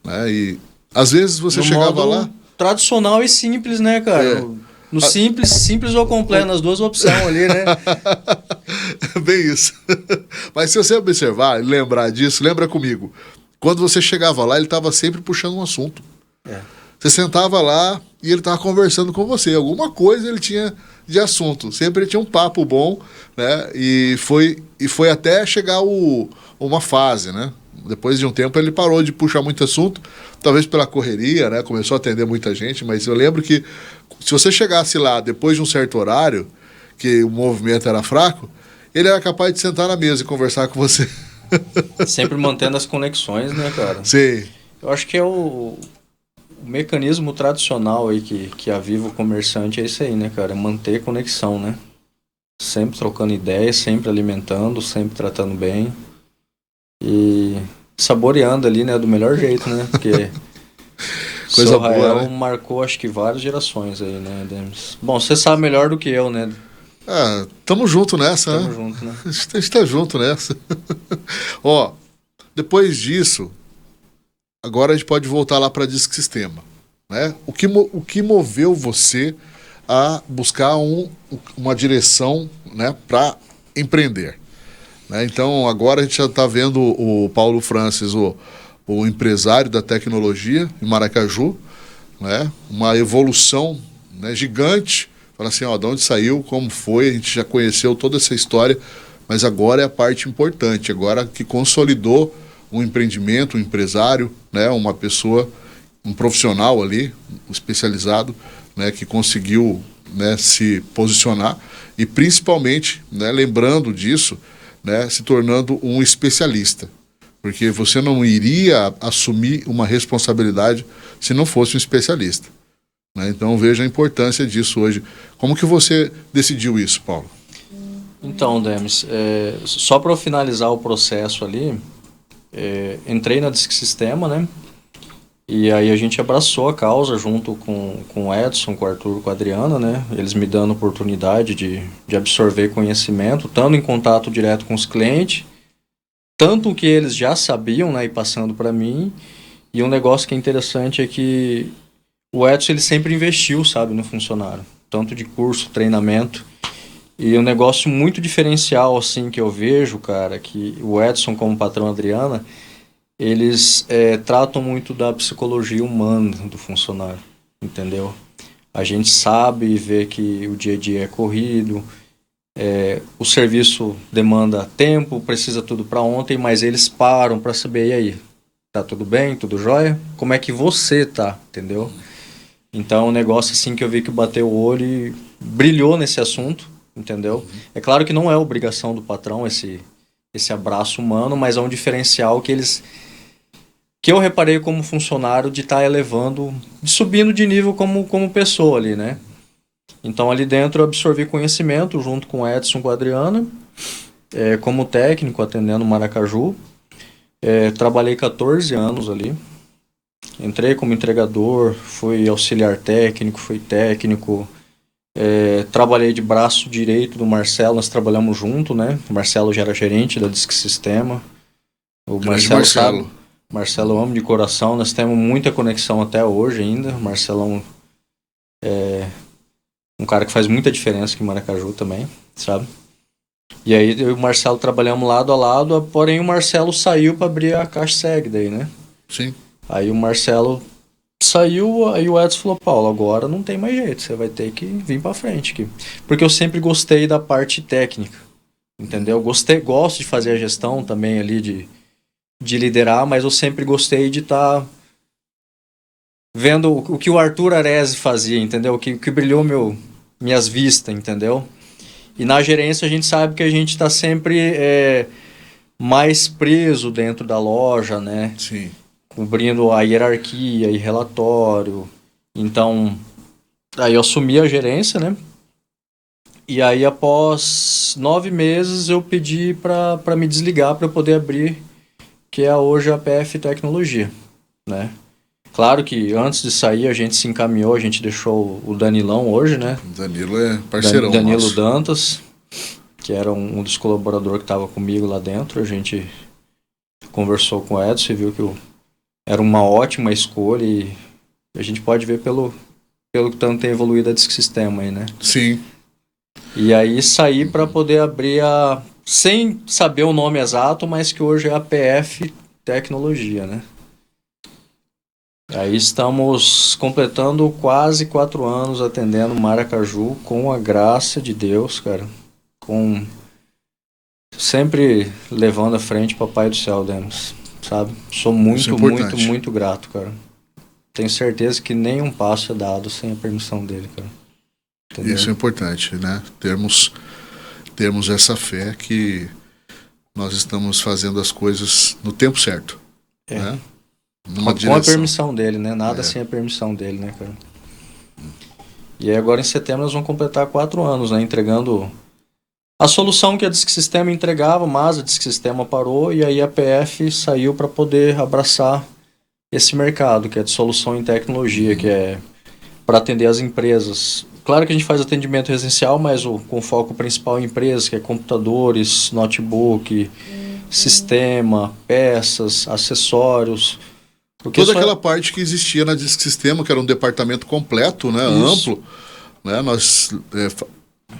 né, e às vezes você chegava lá... Tradicional e simples, né, cara? No simples ou completo, nas duas opções ali, né? Bem isso. Mas se você observar e lembrar disso, lembra comigo. Quando você chegava lá, ele estava sempre puxando um assunto. Você sentava lá e ele estava conversando com você. Alguma coisa ele tinha de assunto. Sempre ele tinha um papo bom, né? E foi até chegar uma fase, né? Depois de um tempo ele parou de puxar muito assunto, talvez pela correria, né? Começou a atender muita gente, mas eu lembro que se você chegasse lá depois de um certo horário, que o movimento era fraco, ele era capaz de sentar na mesa e conversar com você. Sempre mantendo as conexões, né, cara? Sim. Eu acho que é o mecanismo tradicional aí que aviva o comerciante, é isso aí, né, cara? Manter conexão, né? Sempre trocando ideias, sempre alimentando, sempre tratando bem. E saboreando ali, né, do melhor jeito, né? Porque coisa boa, Rael, né? Marcou, acho que várias gerações aí, né, Demis? Bom, você sabe melhor do que eu, né? Tamo junto nessa, Tamo né? junto, né? A gente tá junto nessa. Ó, depois disso, agora a gente pode voltar lá para Disque Sistema, né? O que moveu você a buscar uma direção, né, para empreender? Né? Então, agora a gente já está vendo o Paulo Francis, o empresário da tecnologia em Maracaju, né? Uma evolução, né, gigante. Fala assim, ó, de onde saiu, como foi, a gente já conheceu toda essa história, mas agora é a parte importante, agora que consolidou um empreendimento, um empresário, né, uma pessoa, um profissional ali, especializado, né, que conseguiu, né, se posicionar e principalmente, né, lembrando disso, né, se tornando um especialista. Porque você não iria assumir uma responsabilidade se não fosse um especialista. Né? Então veja a importância disso hoje. Como que você decidiu isso, Paulo? Então, Demis, só para finalizar o processo ali, entrei na Disque Sistema, né? E aí a gente abraçou a causa junto com o Edson, com o Arthur, com a Adriana, né? Eles me dando oportunidade de absorver conhecimento, estando em contato direto com os clientes, tanto que eles já sabiam, né? E passando para mim. E um negócio que é interessante é que o Edson, ele sempre investiu, sabe, no funcionário. Tanto de curso, treinamento. E um negócio muito diferencial, assim, que eu vejo, cara, que o Edson, como patrão Adriana, eles tratam muito da psicologia humana do funcionário, entendeu? A gente sabe e vê que o dia a dia é corrido, o serviço demanda tempo, precisa tudo para ontem, mas eles param para saber, e aí, tá tudo bem, tudo jóia? Como é que você tá, entendeu? Então, é um negócio assim que eu vi que bateu o olho e brilhou nesse assunto, entendeu? É claro que não é obrigação do patrão esse abraço humano, mas é um diferencial que eu reparei como funcionário de estar elevando, de subindo de nível como pessoa ali, né? Então, ali dentro eu absorvi conhecimento junto com o Edson, com a Adriana, como técnico atendendo Maracaju. Trabalhei 14 anos ali. Entrei como entregador, fui auxiliar técnico, fui técnico. Trabalhei de braço direito do Marcelo, nós trabalhamos junto, né? O Marcelo já era gerente da Disque Sistema. O Marcelo sabe, Marcelo eu amo de coração, nós temos muita conexão até hoje ainda. O Marcelão é um cara que faz muita diferença aqui em Maracaju também, sabe? E aí eu e o Marcelo trabalhamos lado a lado, porém o Marcelo saiu para abrir a Caixa Seg daí, né? Sim. Aí o Marcelo saiu, aí o Edson falou, Paulo, agora não tem mais jeito, você vai ter que vir para frente aqui. Porque eu sempre gostei da parte técnica, entendeu? Gosto de fazer a gestão também ali, de liderar, mas eu sempre gostei de estar vendo o que o Arthur Arese fazia, entendeu? O que brilhou minhas vistas, entendeu? E na gerência a gente sabe que a gente está sempre mais preso dentro da loja, né? Sim. Cobrindo a hierarquia e relatório. Então, aí eu assumi a gerência, né? E aí após 9 meses eu pedi para me desligar para eu poder abrir, que é hoje a PF Tecnologia, né? Claro que antes de sair a gente se encaminhou, a gente deixou o Danilão hoje, né? O Danilo é parceirão Danilo nosso. Dantas, que era um dos colaboradores que estava comigo lá dentro. A gente conversou com o Edson e viu que era uma ótima escolha e a gente pode ver pelo que tanto tem evoluído a Disque Sistema aí, né? Sim. E aí saí para poder abrir sem saber o nome exato, mas que hoje é a PF Tecnologia, né? Aí estamos completando quase 4 anos atendendo Maracaju com a graça de Deus, cara. Sempre levando à frente Papai do Céu, Demos, sabe? Sou muito, muito, muito grato, cara. Tenho certeza que nenhum passo é dado sem a permissão dele, cara. Entendeu? Isso é importante, né? Termos essa fé que nós estamos fazendo as coisas no tempo certo, né? Com a permissão dele, né? Nada sem a permissão dele, né, cara? E aí agora em setembro nós vamos completar 4 anos, né? Entregando a solução que a Disque Sistema entregava, mas a Disque Sistema parou e aí a PF saiu para poder abraçar esse mercado, que é de solução em tecnologia, que é para atender as empresas. Claro que a gente faz atendimento residencial, mas com foco principal em empresas, que é computadores, notebook, sistema, peças, acessórios. Toda aquela parte que existia na Disque Sistema, que era um departamento completo, né, amplo, né, nós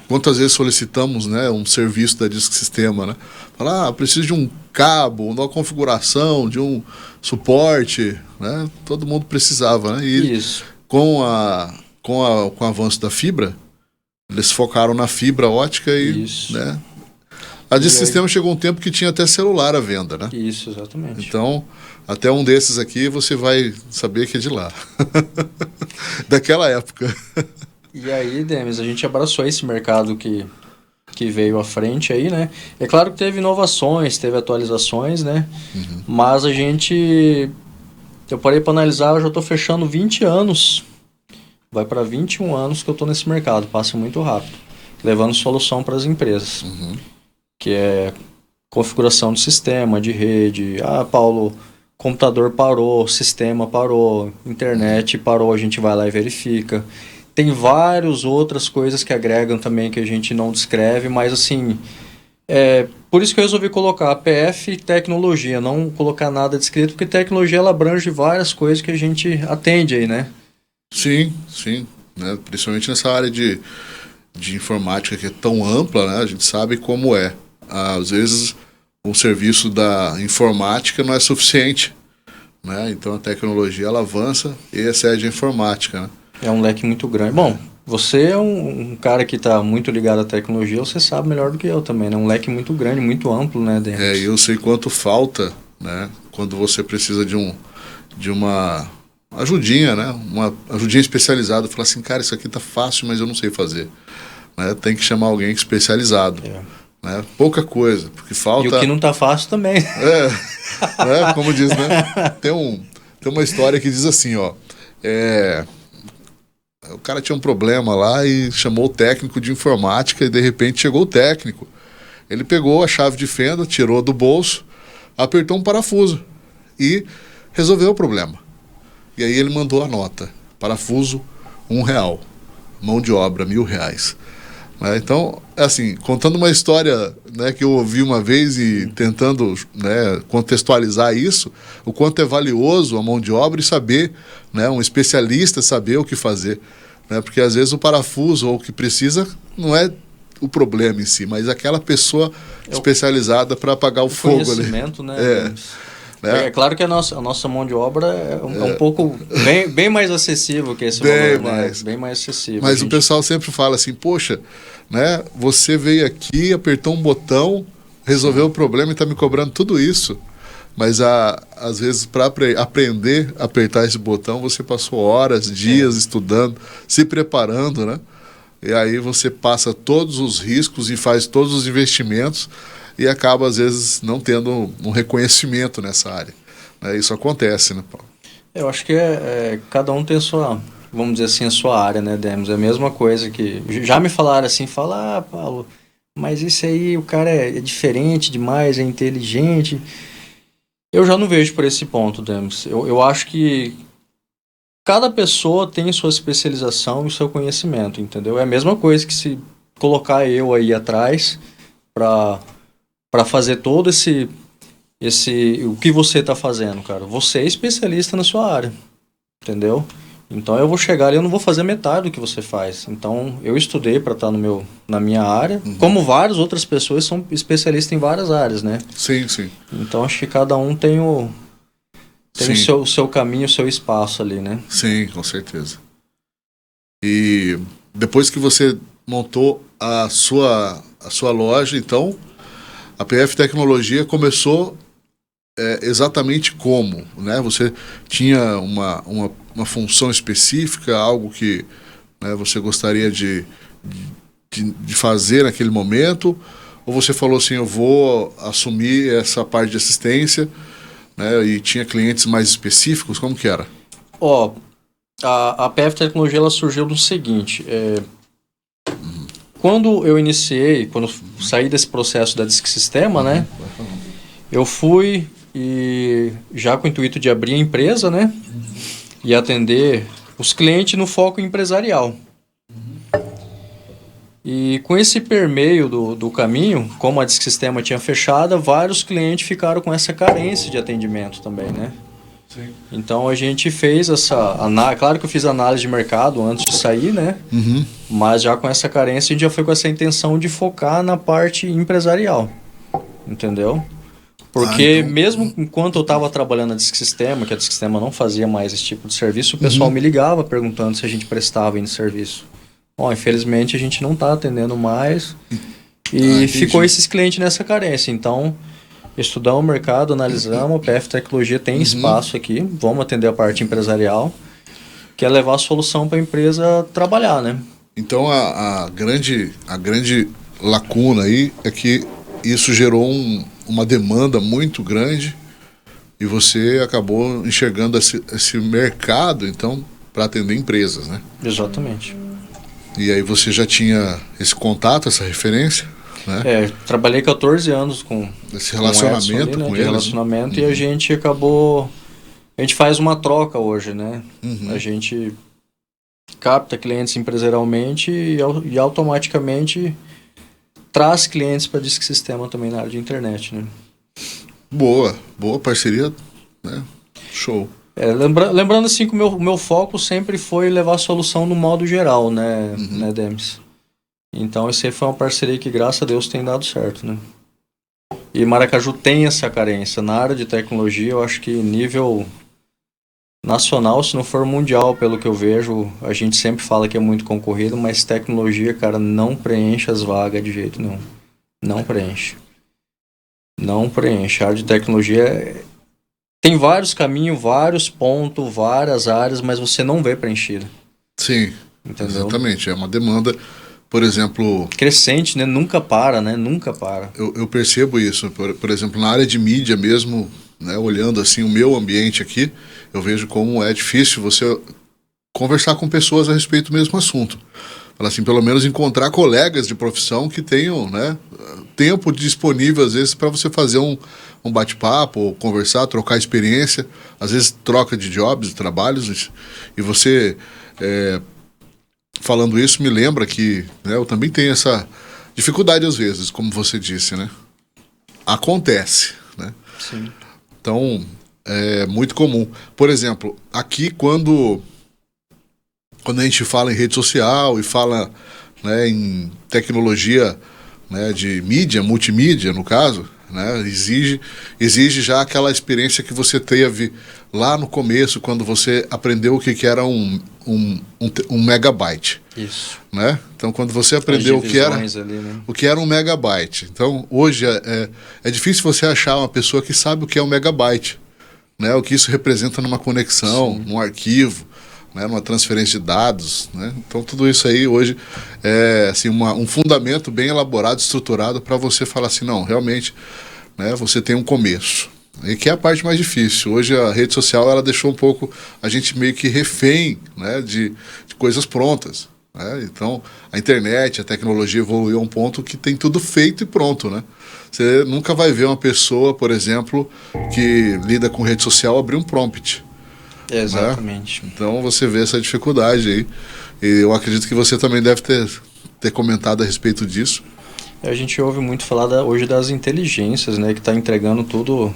quantas vezes solicitamos, né, um serviço da Disque Sistema, né, falar, preciso de um cabo, uma configuração, de um suporte, né, todo mundo precisava, né, e com o avanço da fibra, eles focaram na fibra ótica e, né, a Disque Sistema chegou um tempo que tinha até celular à venda, né? Isso, exatamente. Então, até um desses aqui você vai saber que é de lá. Daquela época. E aí, Demis, a gente abraçou esse mercado que veio à frente aí, né? É claro que teve inovações, teve atualizações, né? Uhum. Mas eu parei para analisar, eu já estou fechando 20 anos. Vai para 21 anos que eu estou nesse mercado, passa muito rápido. Levando solução para as empresas. Uhum. Que é configuração de sistema, de rede. Ah, Paulo, computador parou, sistema parou, internet parou, a gente vai lá e verifica. Tem várias outras coisas que agregam também que a gente não descreve, mas assim, por isso que eu resolvi colocar a PF Tecnologia, não colocar nada descrito, porque tecnologia ela abrange várias coisas que a gente atende aí, né? Sim, sim. Né? Principalmente nessa área de de informática que é tão ampla, né? A gente sabe como é. Às vezes, o serviço da informática não é suficiente, né? Então, a tecnologia ela avança e excede a informática, né? É um leque muito grande. Bom, você é um cara que está muito ligado à tecnologia, você sabe melhor do que eu também, né? Um leque muito grande, muito amplo, né, Denis? Eu sei quanto falta, né? Quando você precisa de uma ajudinha, né? Uma ajudinha especializada. Falar assim, cara, isso aqui tá fácil, mas eu não sei fazer. Né? Tem que chamar alguém especializado. Né? Pouca coisa, porque falta... E o que não tá fácil também. Né? Como diz, né? Tem uma história que diz assim, ó. O cara tinha um problema lá e chamou o técnico de informática e de repente chegou o técnico. Ele pegou a chave de fenda, tirou do bolso, apertou um parafuso e resolveu o problema. E aí ele mandou a nota. Parafuso, R$1. Mão de obra, R$1.000. Né? Então, assim, contando uma história, né, que eu ouvi uma vez e tentando, né, contextualizar isso, o quanto é valioso a mão de obra e saber, né, um especialista saber o que fazer. Né? Porque às vezes o parafuso ou o que precisa não é o problema em si, mas aquela pessoa especializada para apagar o fogo ali. Conhecimento, né? É claro que a nossa mão de obra é um pouco bem mais acessível que esse valor, né? Bem mais acessível. Mas o pessoal sempre fala assim, poxa, né, você veio aqui, apertou um botão, resolveu o problema e está me cobrando tudo isso. Mas às vezes para aprender a apertar esse botão, você passou horas, dias estudando, se preparando, né? E aí você passa todos os riscos e faz todos os investimentos e acaba, às vezes, não tendo um reconhecimento nessa área. Isso acontece, né, Paulo? Eu acho que cada um tem a sua, vamos dizer assim, a sua área, né, Demos? É a mesma coisa que... Já me falaram assim, Paulo, mas isso aí, o cara é diferente demais, é inteligente. Eu já não vejo por esse ponto, Demos. Eu acho que cada pessoa tem sua especialização e seu conhecimento, entendeu? É a mesma coisa que se colocar eu aí atrás para fazer todo o que você está fazendo, cara. Você é especialista na sua área, entendeu? Então eu vou chegar ali, eu não vou fazer metade do que você faz. Então eu estudei para estar na minha área, como várias outras pessoas são especialistas em várias áreas, né? Sim, sim. Então acho que cada um tem o seu caminho, o seu espaço ali, né? Sim, com certeza. E depois que você montou a sua loja, então, a PF Tecnologia começou exatamente como, né? Você tinha uma função específica, algo que, né, você gostaria de fazer naquele momento, ou você falou assim, eu vou assumir essa parte de assistência, né, e tinha clientes mais específicos, como que era? A PF Tecnologia ela surgiu do seguinte, quando eu saí desse processo da Disque Sistema, né, eu fui e já com o intuito de abrir a empresa, né, e atender os clientes no foco empresarial. E com esse permeio do caminho, como a Disque Sistema tinha fechado, vários clientes ficaram com essa carência de atendimento também, né? Sim. Então a gente fez claro que eu fiz análise de mercado antes de sair, né? Mas já com essa carência a gente já foi com essa intenção de focar na parte empresarial, entendeu? Porque mesmo enquanto eu estava trabalhando na Disque Sistema, que a Disque Sistema não fazia mais esse tipo de serviço, o pessoal me ligava perguntando se a gente prestava em serviço. Infelizmente a gente não está atendendo mais e ficou esses clientes nessa carência. Então, estudamos o mercado, analisamos, a PF Tecnologia tem espaço aqui, vamos atender a parte empresarial, que é levar a solução para a empresa trabalhar, né? Então, a grande lacuna aí é que isso gerou uma demanda muito grande e você acabou enxergando esse mercado, então, para atender empresas, né? Exatamente. E aí você já tinha esse contato, essa referência, né? Trabalhei 14 anos com esse relacionamento com eles, relacionamento, e a gente acabou... A gente faz uma troca hoje, né? A gente capta clientes empresarialmente e automaticamente traz clientes para Disque Sistema também na área de internet, né? Boa parceria, né? Show. Lembrando assim que o meu foco sempre foi levar a solução no modo geral, né, né, Demis? Então, isso aí foi uma parceria que, graças a Deus, tem dado certo, né? E Maracaju tem essa carência. Na área de tecnologia, eu acho que nível nacional, se não for mundial, pelo que eu vejo, a gente sempre fala que é muito concorrido, mas tecnologia, cara, não preenche as vagas de jeito nenhum. Não preenche. Não preenche. A área de tecnologia tem vários caminhos, vários pontos, várias áreas, mas você não vê preenchida. Sim, Entendeu? exatamente. É uma demanda, por exemplo... Crescente, né? Nunca para, né? Nunca para. Eu percebo isso. Por exemplo, na área de mídia mesmo, né, olhando assim o meu ambiente aqui, eu vejo como é difícil você conversar com pessoas a respeito do mesmo assunto. Fala assim, pelo menos encontrar colegas de profissão que tenham, né, tempo disponível, às vezes, para você fazer um bate-papo, ou conversar, trocar experiência, às vezes troca de jobs, de trabalhos, e você, falando isso, me lembra que, né, eu também tenho essa dificuldade às vezes, como você disse, né? Acontece, né? Sim. Então, é muito comum. Por exemplo, aqui quando a gente fala em rede social e fala, né, em tecnologia, né, de mídia, multimídia no caso, né, exige já aquela experiência que você teve lá no começo, quando você aprendeu o que era um megabyte. Isso. Né? Então, quando você aprendeu ali, né? o que era um megabyte. Então, hoje é difícil você achar uma pessoa que sabe o que é um megabyte, né? O que isso representa numa conexão, num arquivo, né? Numa transferência de dados, né? Então, tudo isso aí hoje é assim, um fundamento bem elaborado, estruturado para você falar assim, não, realmente, né, você tem um começo. E que é a parte mais difícil. Hoje a rede social ela deixou um pouco a gente meio que refém, né, de coisas prontas. Então, a internet, a tecnologia evoluiu a um ponto que tem tudo feito e pronto, né? Você nunca vai ver uma pessoa, por exemplo, que lida com rede social abrir um prompt. Exatamente. Né? Então, você vê essa dificuldade aí. E eu acredito que você também deve ter comentado a respeito disso. A gente ouve muito falar hoje das inteligências, né? Que está entregando tudo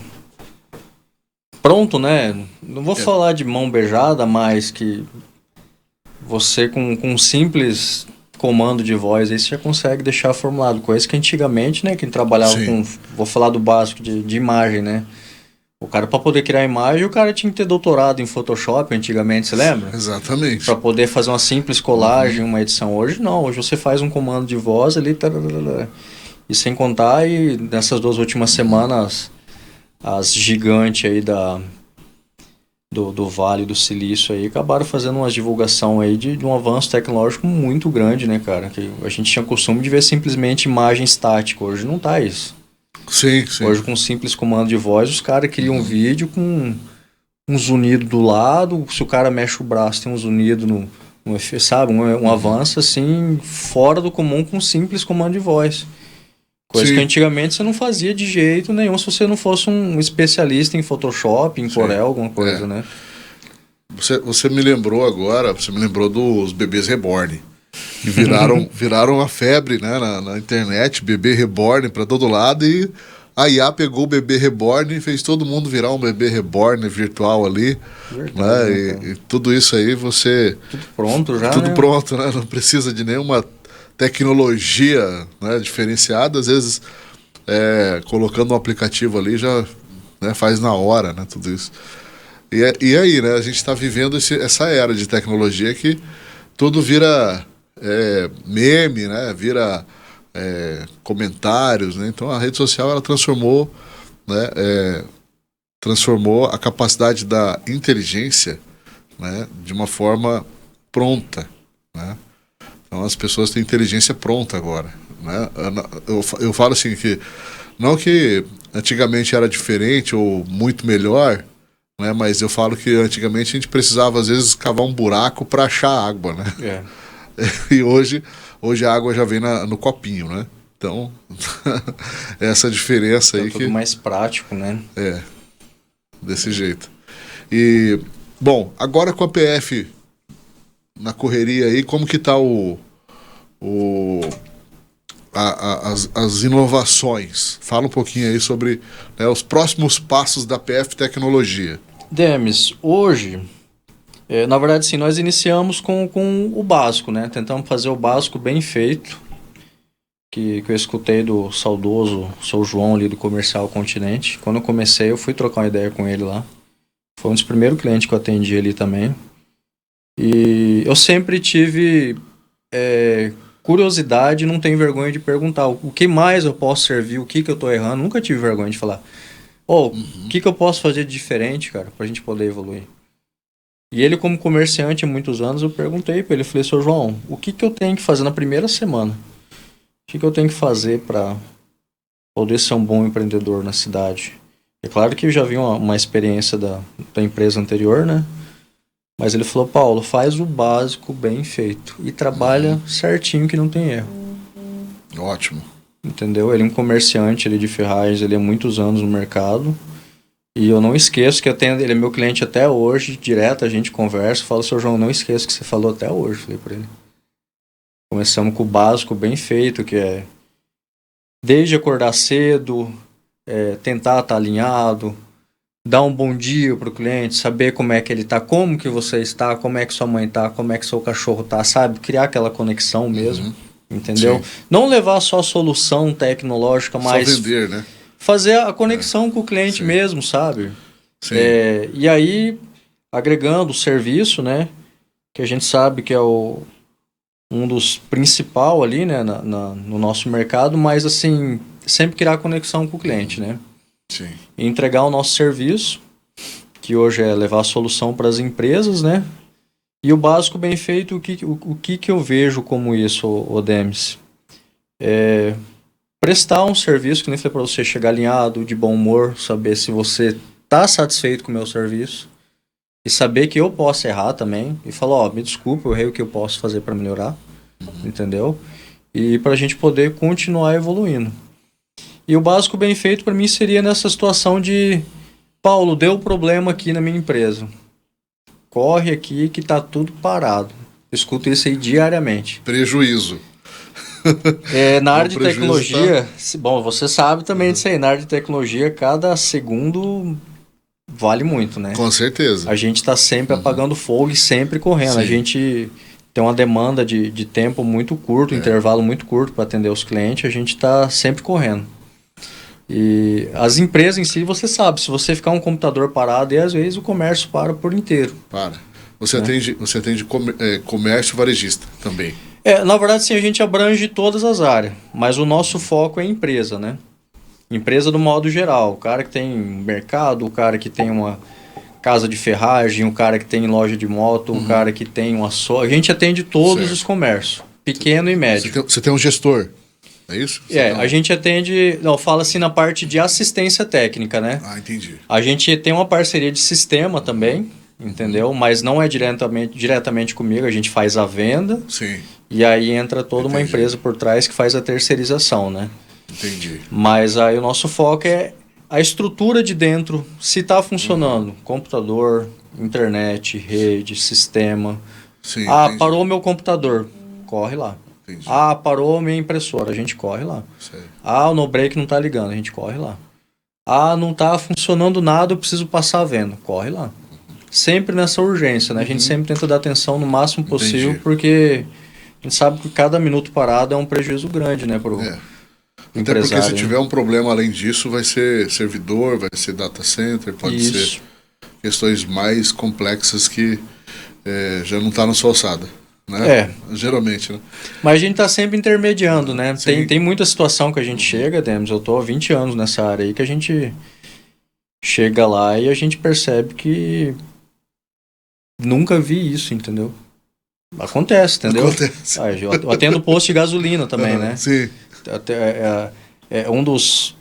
pronto, né? Não vou falar de mão beijada, mas que... Você, com um simples comando de voz, aí você já consegue deixar formulado. Coisa que antigamente, né, quem trabalhava com... Vou falar do básico de imagem, né? O cara, para poder criar imagem, o cara tinha que ter doutorado em Photoshop antigamente, você lembra? Exatamente. Para poder fazer uma simples colagem, uma edição. Hoje não, hoje você faz um comando de voz ali... E sem contar, e nessas 2 últimas semanas, as gigantes aí do Vale do Silício aí acabaram fazendo uma divulgação aí de um avanço tecnológico muito grande, né, cara? Que a gente tinha costume de ver simplesmente imagem estática, hoje não tá isso. Sim. Hoje com um simples comando de voz, os caras criam um vídeo com um zunido do lado, se o cara mexe o braço tem um zunido sabe? Um avanço assim, fora do comum com um simples comando de voz. Coisa que antigamente você não fazia de jeito nenhum se você não fosse um especialista em Photoshop, em Corel, alguma coisa, né? Você me lembrou agora, você me lembrou dos bebês reborn. Que viraram uma febre, né, na internet, bebê reborn para todo lado, e a IA pegou o bebê reborn e fez todo mundo virar um bebê reborn virtual ali. Verdade, né? E tudo isso aí você... Tudo pronto já, Tudo né? pronto, né? Não precisa de nenhuma tecnologia, né, diferenciada, às vezes colocando um aplicativo ali já, né, faz na hora, né, tudo isso. E aí, né, a gente está vivendo essa era de tecnologia que tudo vira meme, né, vira comentários, né? Então a rede social ela transformou, né, transformou a capacidade da inteligência, né, de uma forma pronta, né? Então as pessoas têm inteligência pronta agora, né? Eu falo assim que não que antigamente era diferente ou muito melhor, né? Mas eu falo que antigamente a gente precisava às vezes cavar um buraco para achar água, né? E hoje a água já vem no copinho, né? Então essa diferença aí tudo que mais prático, né? Desse jeito. E bom, agora com a PF na correria aí, como que tá as inovações? Fala um pouquinho aí sobre, né, os próximos passos da PF Tecnologia. Demis, hoje, na verdade sim, nós iniciamos com o básico, né? Tentamos fazer o básico bem feito, que eu escutei do saudoso seu João ali do Comercial Continente. Quando eu comecei, eu fui trocar uma ideia com ele lá. Foi um dos primeiros clientes que eu atendi ali também. E eu sempre tive curiosidade, não tenho vergonha de perguntar o que mais eu posso servir, o que eu tô errando. Nunca tive vergonha de falar, o que eu posso fazer de diferente, cara, pra gente poder evoluir. E ele, como comerciante há muitos anos, eu perguntei pra ele, falei, seu João, o que eu tenho que fazer na primeira semana? O que eu tenho que fazer pra poder ser um bom empreendedor na cidade? É claro que eu já vi uma experiência da empresa anterior, né? Mas ele falou, Paulo, faz o básico bem feito e trabalha certinho que não tem erro. Ótimo. Entendeu? Ele é um comerciante de ferragens, ele há muitos anos no mercado. E eu não esqueço que ele é meu cliente até hoje, direto a gente conversa, falo, seu João, não esqueço que você falou até hoje, falei pra ele. Começamos com o básico bem feito, que é desde acordar cedo, tentar estar alinhado, dar um bom dia pro cliente, saber como é que ele tá, como que você está, como é que sua mãe tá, como é que seu cachorro tá, sabe? Criar aquela conexão mesmo, entendeu? Sim. Não levar só a solução tecnológica, mas só vender, né? Fazer a conexão com o cliente mesmo, sabe? Sim. E aí, agregando o serviço, né? Que a gente sabe que é um dos principais ali, né? No nosso mercado, mas assim, sempre criar conexão com o cliente, né? Sim. E entregar o nosso serviço, que hoje é levar a solução para as empresas, né? E o básico bem feito, o que eu vejo como isso, o Demis? Prestar um serviço, que nem falei para você, chegar alinhado, de bom humor, saber se você está satisfeito com o meu serviço e saber que eu posso errar também e falar, me desculpa, eu errei, o que eu posso fazer para melhorar, entendeu? E para a gente poder continuar evoluindo. E o básico bem feito para mim seria nessa situação de, Paulo, deu problema aqui na minha empresa, corre aqui que tá tudo parado. Eu escuto isso aí diariamente. Prejuízo. Na área de tecnologia, bom, você sabe também disso aí, na área de tecnologia, cada segundo vale muito, né? Com certeza. A gente está sempre apagando fogo e sempre correndo. Sim. A gente tem uma demanda de tempo muito curto, intervalo muito curto para atender os clientes, a gente está sempre correndo. E as empresas em si, você sabe, se você ficar um computador parado, e às vezes o comércio para por inteiro. Para. Você atende comércio varejista também. Na verdade, sim, a gente abrange todas as áreas, mas o nosso foco é empresa, né? Empresa do modo geral. O cara que tem mercado, o cara que tem uma casa de ferragem, o cara que tem loja de moto, o cara que tem uma A gente atende todos os comércios, pequeno e médio. Você tem um gestor, é isso? A gente atende, fala assim na parte de assistência técnica, né? Ah, entendi. A gente tem uma parceria de sistema também, entendeu? Mas não é diretamente comigo, a gente faz a venda. Sim. E aí entra toda uma empresa por trás que faz a terceirização, né? Entendi. Mas aí o nosso foco é a estrutura de dentro, se está funcionando. Computador, internet, rede, sistema. Sim, entendi. Parou meu computador, corre lá. Entendi. Parou minha impressora, a gente corre lá. Sei. O no-break não está ligando, a gente corre lá. Não está funcionando nada, eu preciso passar a venda, corre lá. Sempre nessa urgência, né? A gente sempre tenta dar atenção no máximo possível, Entendi. Porque a gente sabe que cada minuto parado é um prejuízo grande, né, pro Até porque se né? tiver um problema além disso, vai ser servidor, vai ser data center, pode ser questões mais complexas que já não está na sua alçada, né? Geralmente, né? Mas a gente está sempre intermediando, né? Tem muita situação que a gente chega, Demis, eu tô há 20 anos nessa área aí, que a gente chega lá e a gente percebe que nunca vi isso, entendeu? Acontece, entendeu? Acontece. Eu atendo posto de gasolina também, né? Sim. Um dos...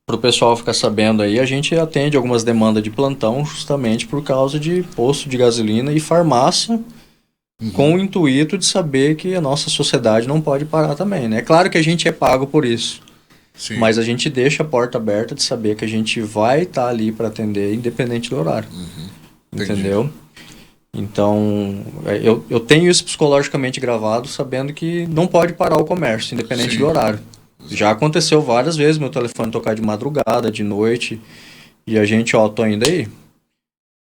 Para o pessoal ficar sabendo aí, a gente atende algumas demandas de plantão justamente por causa de posto de gasolina e farmácia, com o intuito de saber que a nossa sociedade não pode parar também, né? É claro que a gente é pago por isso. Sim. Mas a gente deixa a porta aberta de saber que a gente vai estar ali para atender independente do horário. Entendeu? Então, eu tenho isso psicologicamente gravado, sabendo que não pode parar o comércio, independente do horário. Já aconteceu várias vezes meu telefone tocar de madrugada, de noite, e a gente, tô indo aí.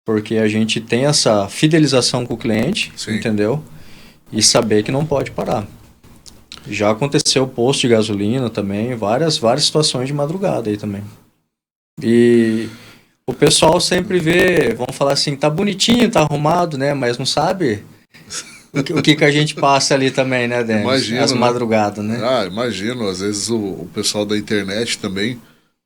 Porque a gente tem essa fidelização com o cliente, entendeu? E saber que não pode parar. Já aconteceu posto de gasolina também, várias situações de madrugada aí também. E o pessoal sempre vê, vamos falar assim, tá bonitinho, tá arrumado, né? Mas não sabe o que a gente passa ali também, né, Denis? Imagino, As né? madrugadas, né? Ah, imagino. Às vezes o pessoal da internet também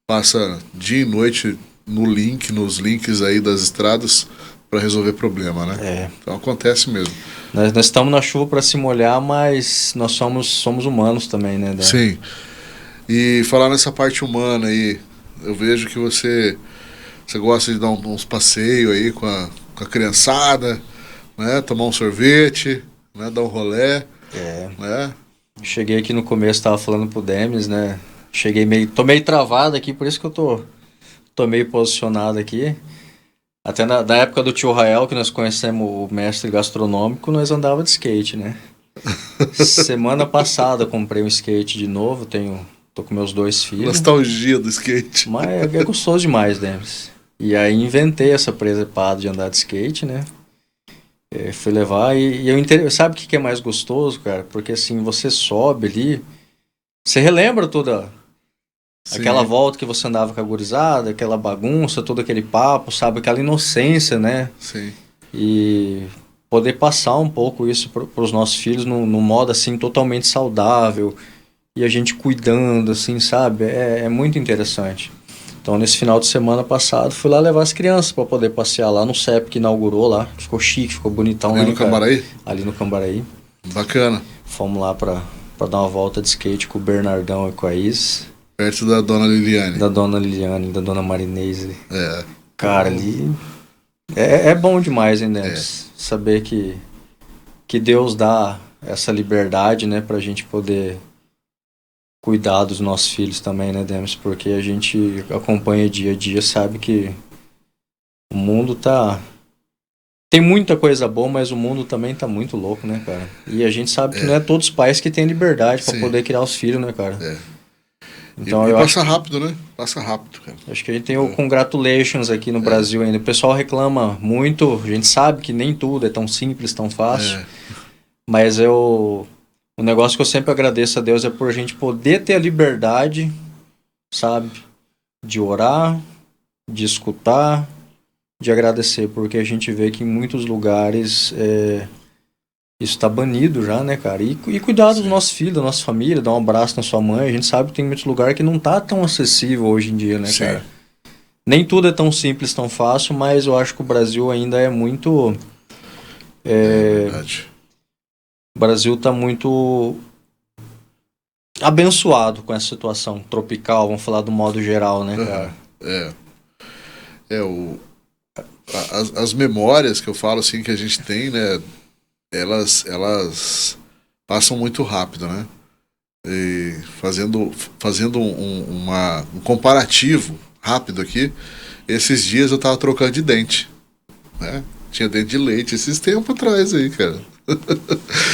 passa dia e noite nos links aí das estradas para resolver problema, né? É. Então acontece mesmo. Nós estamos na chuva para se molhar, mas nós somos humanos também, né, Denis? Sim. E falar nessa parte humana aí, eu vejo que você gosta de dar uns passeios aí com a criançada, né? Tomar um sorvete, né? Dar um rolé, né? Cheguei aqui no começo, tava falando pro Demis, né? Tô meio travado aqui, por isso que eu tô meio posicionado aqui. Até na época do tio Rael, que nós conhecemos o mestre gastronômico, nós andava de skate, né? Semana passada eu comprei um skate de novo, tô com meus 2 filhos. Nostalgia do skate. Mas é gostoso demais, Demis. E aí inventei essa presepada de andar de skate, né? Fui levar sabe o que é mais gostoso, cara? Porque assim, você sobe ali, você relembra toda aquela volta que você andava com a gurizada, aquela bagunça, todo aquele papo, sabe? Aquela inocência, né? Sim. E poder passar um pouco isso para os nossos filhos num modo assim totalmente saudável e a gente cuidando, assim, sabe? É muito interessante. Então, nesse final de semana passado, fui lá levar as crianças para poder passear lá no CEP que inaugurou lá. Ficou chique, ficou bonitão. Ali no Cambaraí? Ali no Cambaraí. Bacana. Fomos lá para dar uma volta de skate com o Bernardão e com a Is. Perto da dona Liliane. Da dona Liliane, da dona Marinese. É. Cara, ali é bom demais, hein, Denis? Saber que Deus dá essa liberdade, né, pra gente poder cuidar dos nossos filhos também, né, Demis? Porque a gente acompanha dia a dia, sabe que o mundo tem muita coisa boa, mas o mundo também tá muito louco, né, cara? E a gente sabe que não é todos os pais que têm liberdade pra poder criar os filhos, né, cara? Então, e passa rápido, né? Passa rápido, cara. Acho que a gente tem o congratulations aqui no Brasil ainda. O pessoal reclama muito, a gente sabe que nem tudo é tão simples, tão fácil. Mas o negócio que eu sempre agradeço a Deus é por a gente poder ter a liberdade, sabe? De orar, de escutar, de agradecer. Porque a gente vê que em muitos lugares isso tá banido já, né, cara? E cuidar dos nossos filhos, da nossa família, dar um abraço na sua mãe. A gente sabe que tem muitos lugares que não tá tão acessível hoje em dia, né, cara? Nem tudo é tão simples, tão fácil, mas eu acho que o Brasil ainda é muito... verdade. O Brasil tá muito abençoado com essa situação tropical, vamos falar do modo geral, né, cara? As memórias que eu falo, assim, que a gente tem, né? Elas passam muito rápido, né? E fazendo um comparativo rápido aqui, esses dias eu tava trocando de dente, né? Tinha dente de leite esses tempos atrás aí, cara.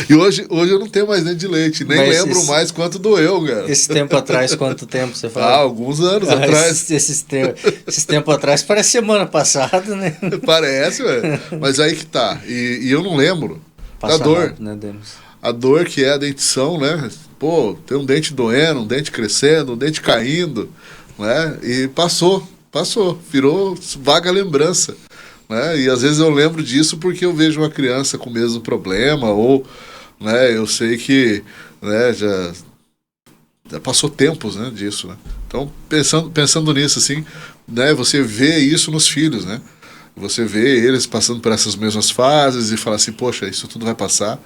E hoje eu não tenho mais dente de leite, nem lembro mais quanto doeu, cara. Esse tempo atrás, quanto tempo você falou? Alguns anos atrás. Esses tempos atrás, parece semana passada, né? Parece, velho. Mas aí que tá. E eu não lembro da dor. Rápido, né, Denis? A dor que é a dentição, né? Pô, tem um dente doendo, um dente crescendo, um dente caindo, né? E passou, virou vaga lembrança, né? E às vezes eu lembro disso porque eu vejo uma criança com o mesmo problema, ou, né, eu sei que, né, já passou tempos, né, disso, né? Então, pensando nisso, assim, né, você vê isso nos filhos, né? Você vê eles passando por essas mesmas fases e fala assim, poxa, isso tudo vai passar,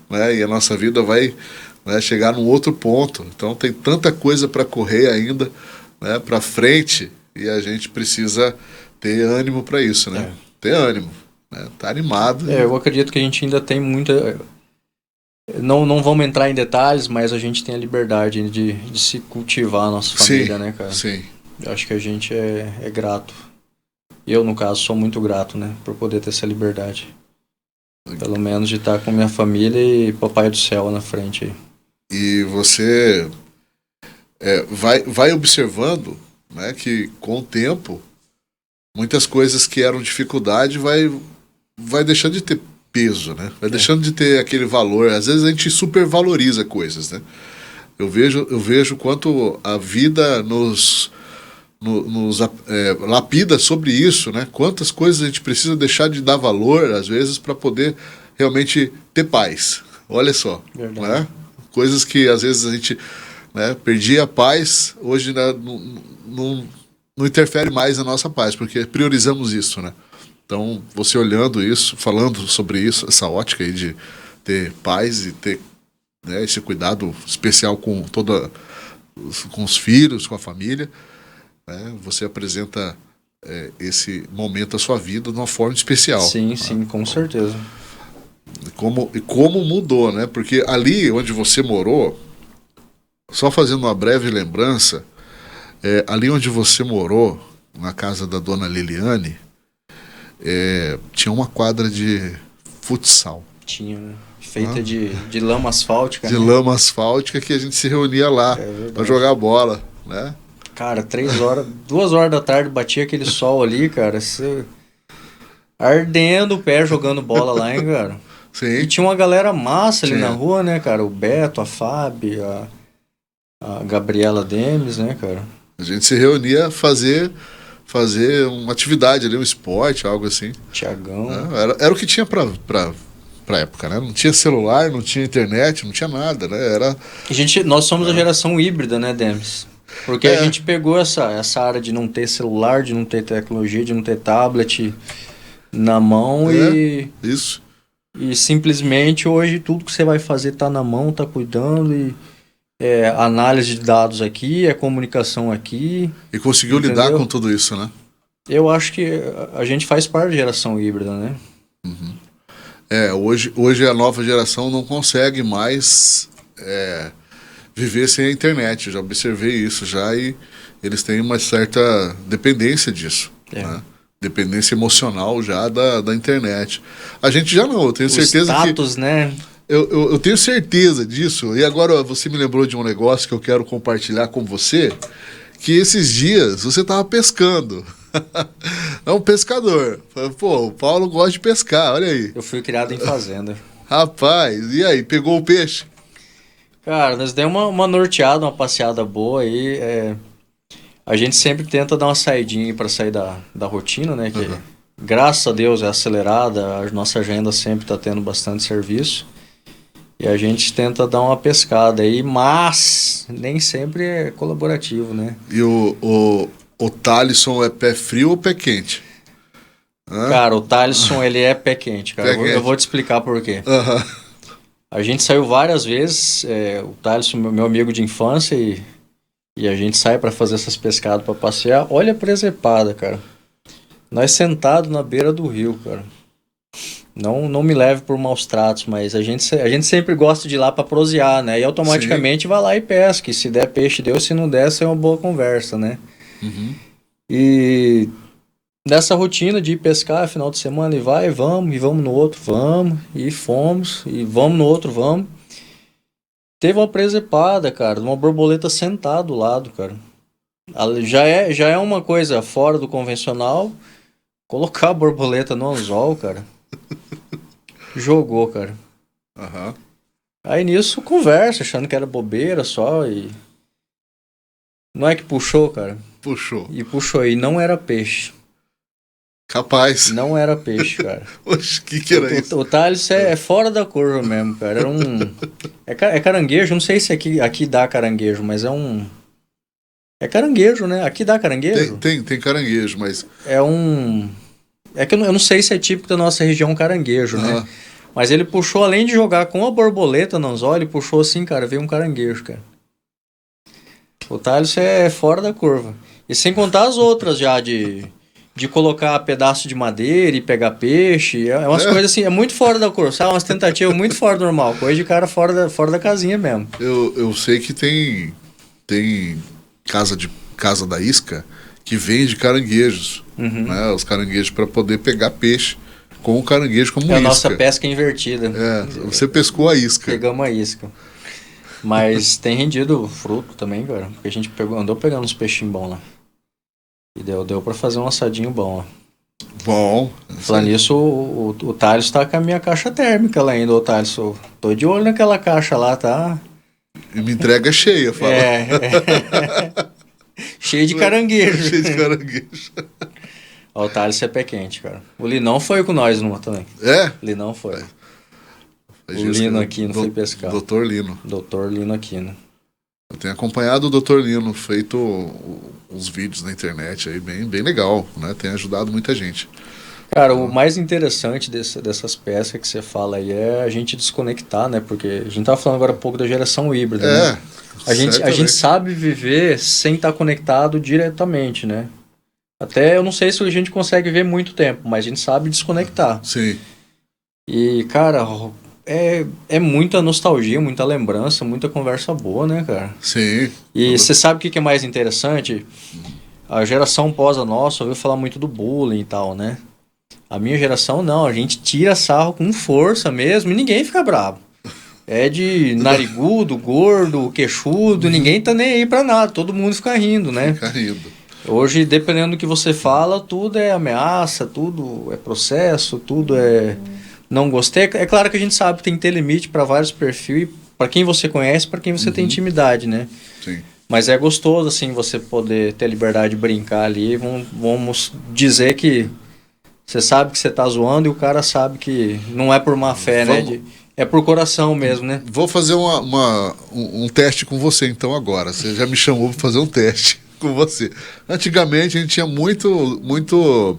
né? E a nossa vida vai, né, chegar num outro ponto. Então tem tanta coisa para correr ainda, né, para frente, e a gente precisa ter ânimo para isso, né? Ter ânimo, né? Tá animado. Eu acredito que a gente ainda tem muita... Não vamos entrar em detalhes, mas a gente tem a liberdade de se cultivar a nossa família, né, cara? Sim. Eu acho que a gente é grato. Eu, no caso, sou muito grato, né? Por poder ter essa liberdade. Pelo menos de estar com minha família e Papai do Céu na frente aí. E você vai observando, né, que com o tempo, muitas coisas que eram dificuldade vai deixando de peso, né? Vai deixando de ter aquele valor. Às vezes a gente supervaloriza coisas, né? Eu vejo quanto a vida nos lapida sobre isso, né? Quantas coisas a gente precisa deixar de dar valor, às vezes, para poder realmente ter paz. Olha só, né? Coisas que às vezes a gente, né, perdia a paz, hoje, né, não interfere mais na nossa paz, porque priorizamos isso, né? Então, você olhando isso, falando sobre isso, essa ótica aí de ter paz e ter, né, esse cuidado especial com com os filhos, com a família, né, você apresenta esse momento da sua vida de uma forma especial. Sim, sim, com certeza. Como mudou, né? Porque ali onde você morou, só fazendo uma breve lembrança, ali onde você morou, na casa da dona Liliane, tinha uma quadra de futsal. Tinha, né? Feita de lama asfáltica. De né? lama asfáltica, que a gente se reunia lá para jogar bola, né? Cara, 2 horas da tarde batia aquele sol ali, cara. Ardendo o pé jogando bola lá, hein, cara? Sim. E tinha uma galera massa ali na rua, né, cara? O Beto, a Fábio, a Gabriela Demes, né, cara? A gente se reunia a fazer uma atividade ali, um esporte, algo assim. Tiagão. Era o que tinha pra época, né? Não tinha celular, não tinha internet, não tinha nada, né? Nós somos a geração híbrida, né, Demes? Porque a gente pegou essa área de não ter celular, de não ter tecnologia, de não ter tablet na mão Isso. E simplesmente hoje tudo que você vai fazer tá na mão, tá cuidando e análise de dados aqui, comunicação aqui. E conseguiu lidar com tudo isso, né? Eu acho que a gente faz parte da geração híbrida, né? Uhum. Hoje a nova geração não consegue mais viver sem a internet. Eu já observei isso já e eles têm uma certa dependência disso. Né? Dependência emocional já da internet. A gente já não, eu tenho certeza que... status, né? Eu tenho certeza disso. E agora você me lembrou de um negócio que eu quero compartilhar com você, que esses dias você estava pescando. É um pescador. Pô, o Paulo gosta de pescar, olha aí. Eu fui criado em fazenda. Rapaz, e aí, pegou o peixe? Cara, nós demos uma norteada, uma passeada boa aí. A gente sempre tenta dar uma saidinha para sair da rotina, né? Que, graças a Deus, é acelerada. A nossa agenda sempre está tendo bastante serviço. E a gente tenta dar uma pescada aí, mas nem sempre é colaborativo, né? E o Thalisson é pé frio ou pé quente? Cara, o Thalisson, ele é pé quente, cara. Eu vou te explicar por quê. A gente saiu várias vezes, o Thalisson, meu amigo de infância, e a gente sai para fazer essas pescadas para passear. Olha a presepada, cara. Nós sentados na beira do rio, cara. Não me leve por maus tratos, mas a gente sempre gosta de ir lá para prosear, né? E automaticamente vai lá e pesca. E se der peixe, deu. Se não der, é uma boa conversa, né? Uhum. E nessa rotina de ir pescar final de semana, e vamos no outro, vamos, e fomos, e vamos no outro, vamos. Teve uma presepada, cara, uma borboleta sentada do lado, cara. Já é uma coisa fora do convencional, colocar a borboleta no anzol, cara. Jogou, cara. Uhum. Aí nisso, conversa, achando que era bobeira só, e... Não é que puxou, cara? Puxou. E puxou, e não era peixe. Capaz. Não era peixe, cara. Oxe, que era isso? O Thales é fora da curva mesmo, cara. Era um... É caranguejo, não sei se aqui dá caranguejo, mas é um... É caranguejo, né? Aqui dá caranguejo? Tem caranguejo, mas... É um... É que eu não sei se é típico da nossa região caranguejo, né? Mas ele puxou, além de jogar com a borboleta no anzol, ele puxou assim, cara, veio um caranguejo, cara. O Thales é fora da curva. E sem contar as outras já de colocar pedaço de madeira e pegar peixe. É umas coisas assim, é muito fora da curva, sabe? Umas tentativas muito fora do normal. Coisa de cara fora da casinha mesmo. Eu sei que tem casa da isca que vende caranguejos. Né? Os caranguejos para poder pegar peixe com o caranguejo como isca. A nossa pesca invertida. Você pescou a isca. Pegamos a isca. Mas tem rendido fruto também, cara. Porque a gente andou pegando uns peixinhos bons lá. E deu pra fazer um assadinho bom, ó. Bom. Falando nisso, o Thales tá com a minha caixa térmica lá ainda, ô Thales. Eu tô de olho naquela caixa lá, tá? E me entrega cheia, fala. Cheio de caranguejo. Cheio de caranguejo. Ó, o Thales é pé quente, cara. O Linão foi com nós numa também. É? Linão foi. O Jéssica, Lino Aquino foi pescar. Doutor Lino. Doutor Lino Aquino. Eu tenho acompanhado o Dr. Lino, feito uns vídeos na internet aí, bem legal, né? Tem ajudado muita gente. Cara, o mais interessante dessas pescas que você fala aí é a gente desconectar, né? Porque a gente tava falando agora há pouco da geração híbrida, né? A gente sabe viver sem estar conectado diretamente, né? Até eu não sei se a gente consegue ver muito tempo, mas a gente sabe desconectar. Sim. E, cara, é muita nostalgia, muita lembrança, muita conversa boa, né, cara? Sim. E você sabe o que é mais interessante? A geração pós a nossa ouviu falar muito do bullying e tal, né? A minha geração não, a gente tira sarro com força mesmo e ninguém fica bravo. É de narigudo, gordo, queixudo, ninguém tá nem aí pra nada, todo mundo fica rindo, né? Fica rindo. Hoje, dependendo do que você fala, tudo é ameaça, tudo é processo, tudo é não gostei. É claro que a gente sabe que tem que ter limite para vários perfis, para quem você conhece, para quem você tem intimidade, né? Sim. Mas é gostoso, assim, você poder ter liberdade de brincar ali. Vamos dizer que você sabe que você tá zoando e o cara sabe que não é por má fé, né? É por coração mesmo, né? Vou fazer um teste com você então agora. Você já me chamou para fazer um teste com você. Antigamente a gente tinha muito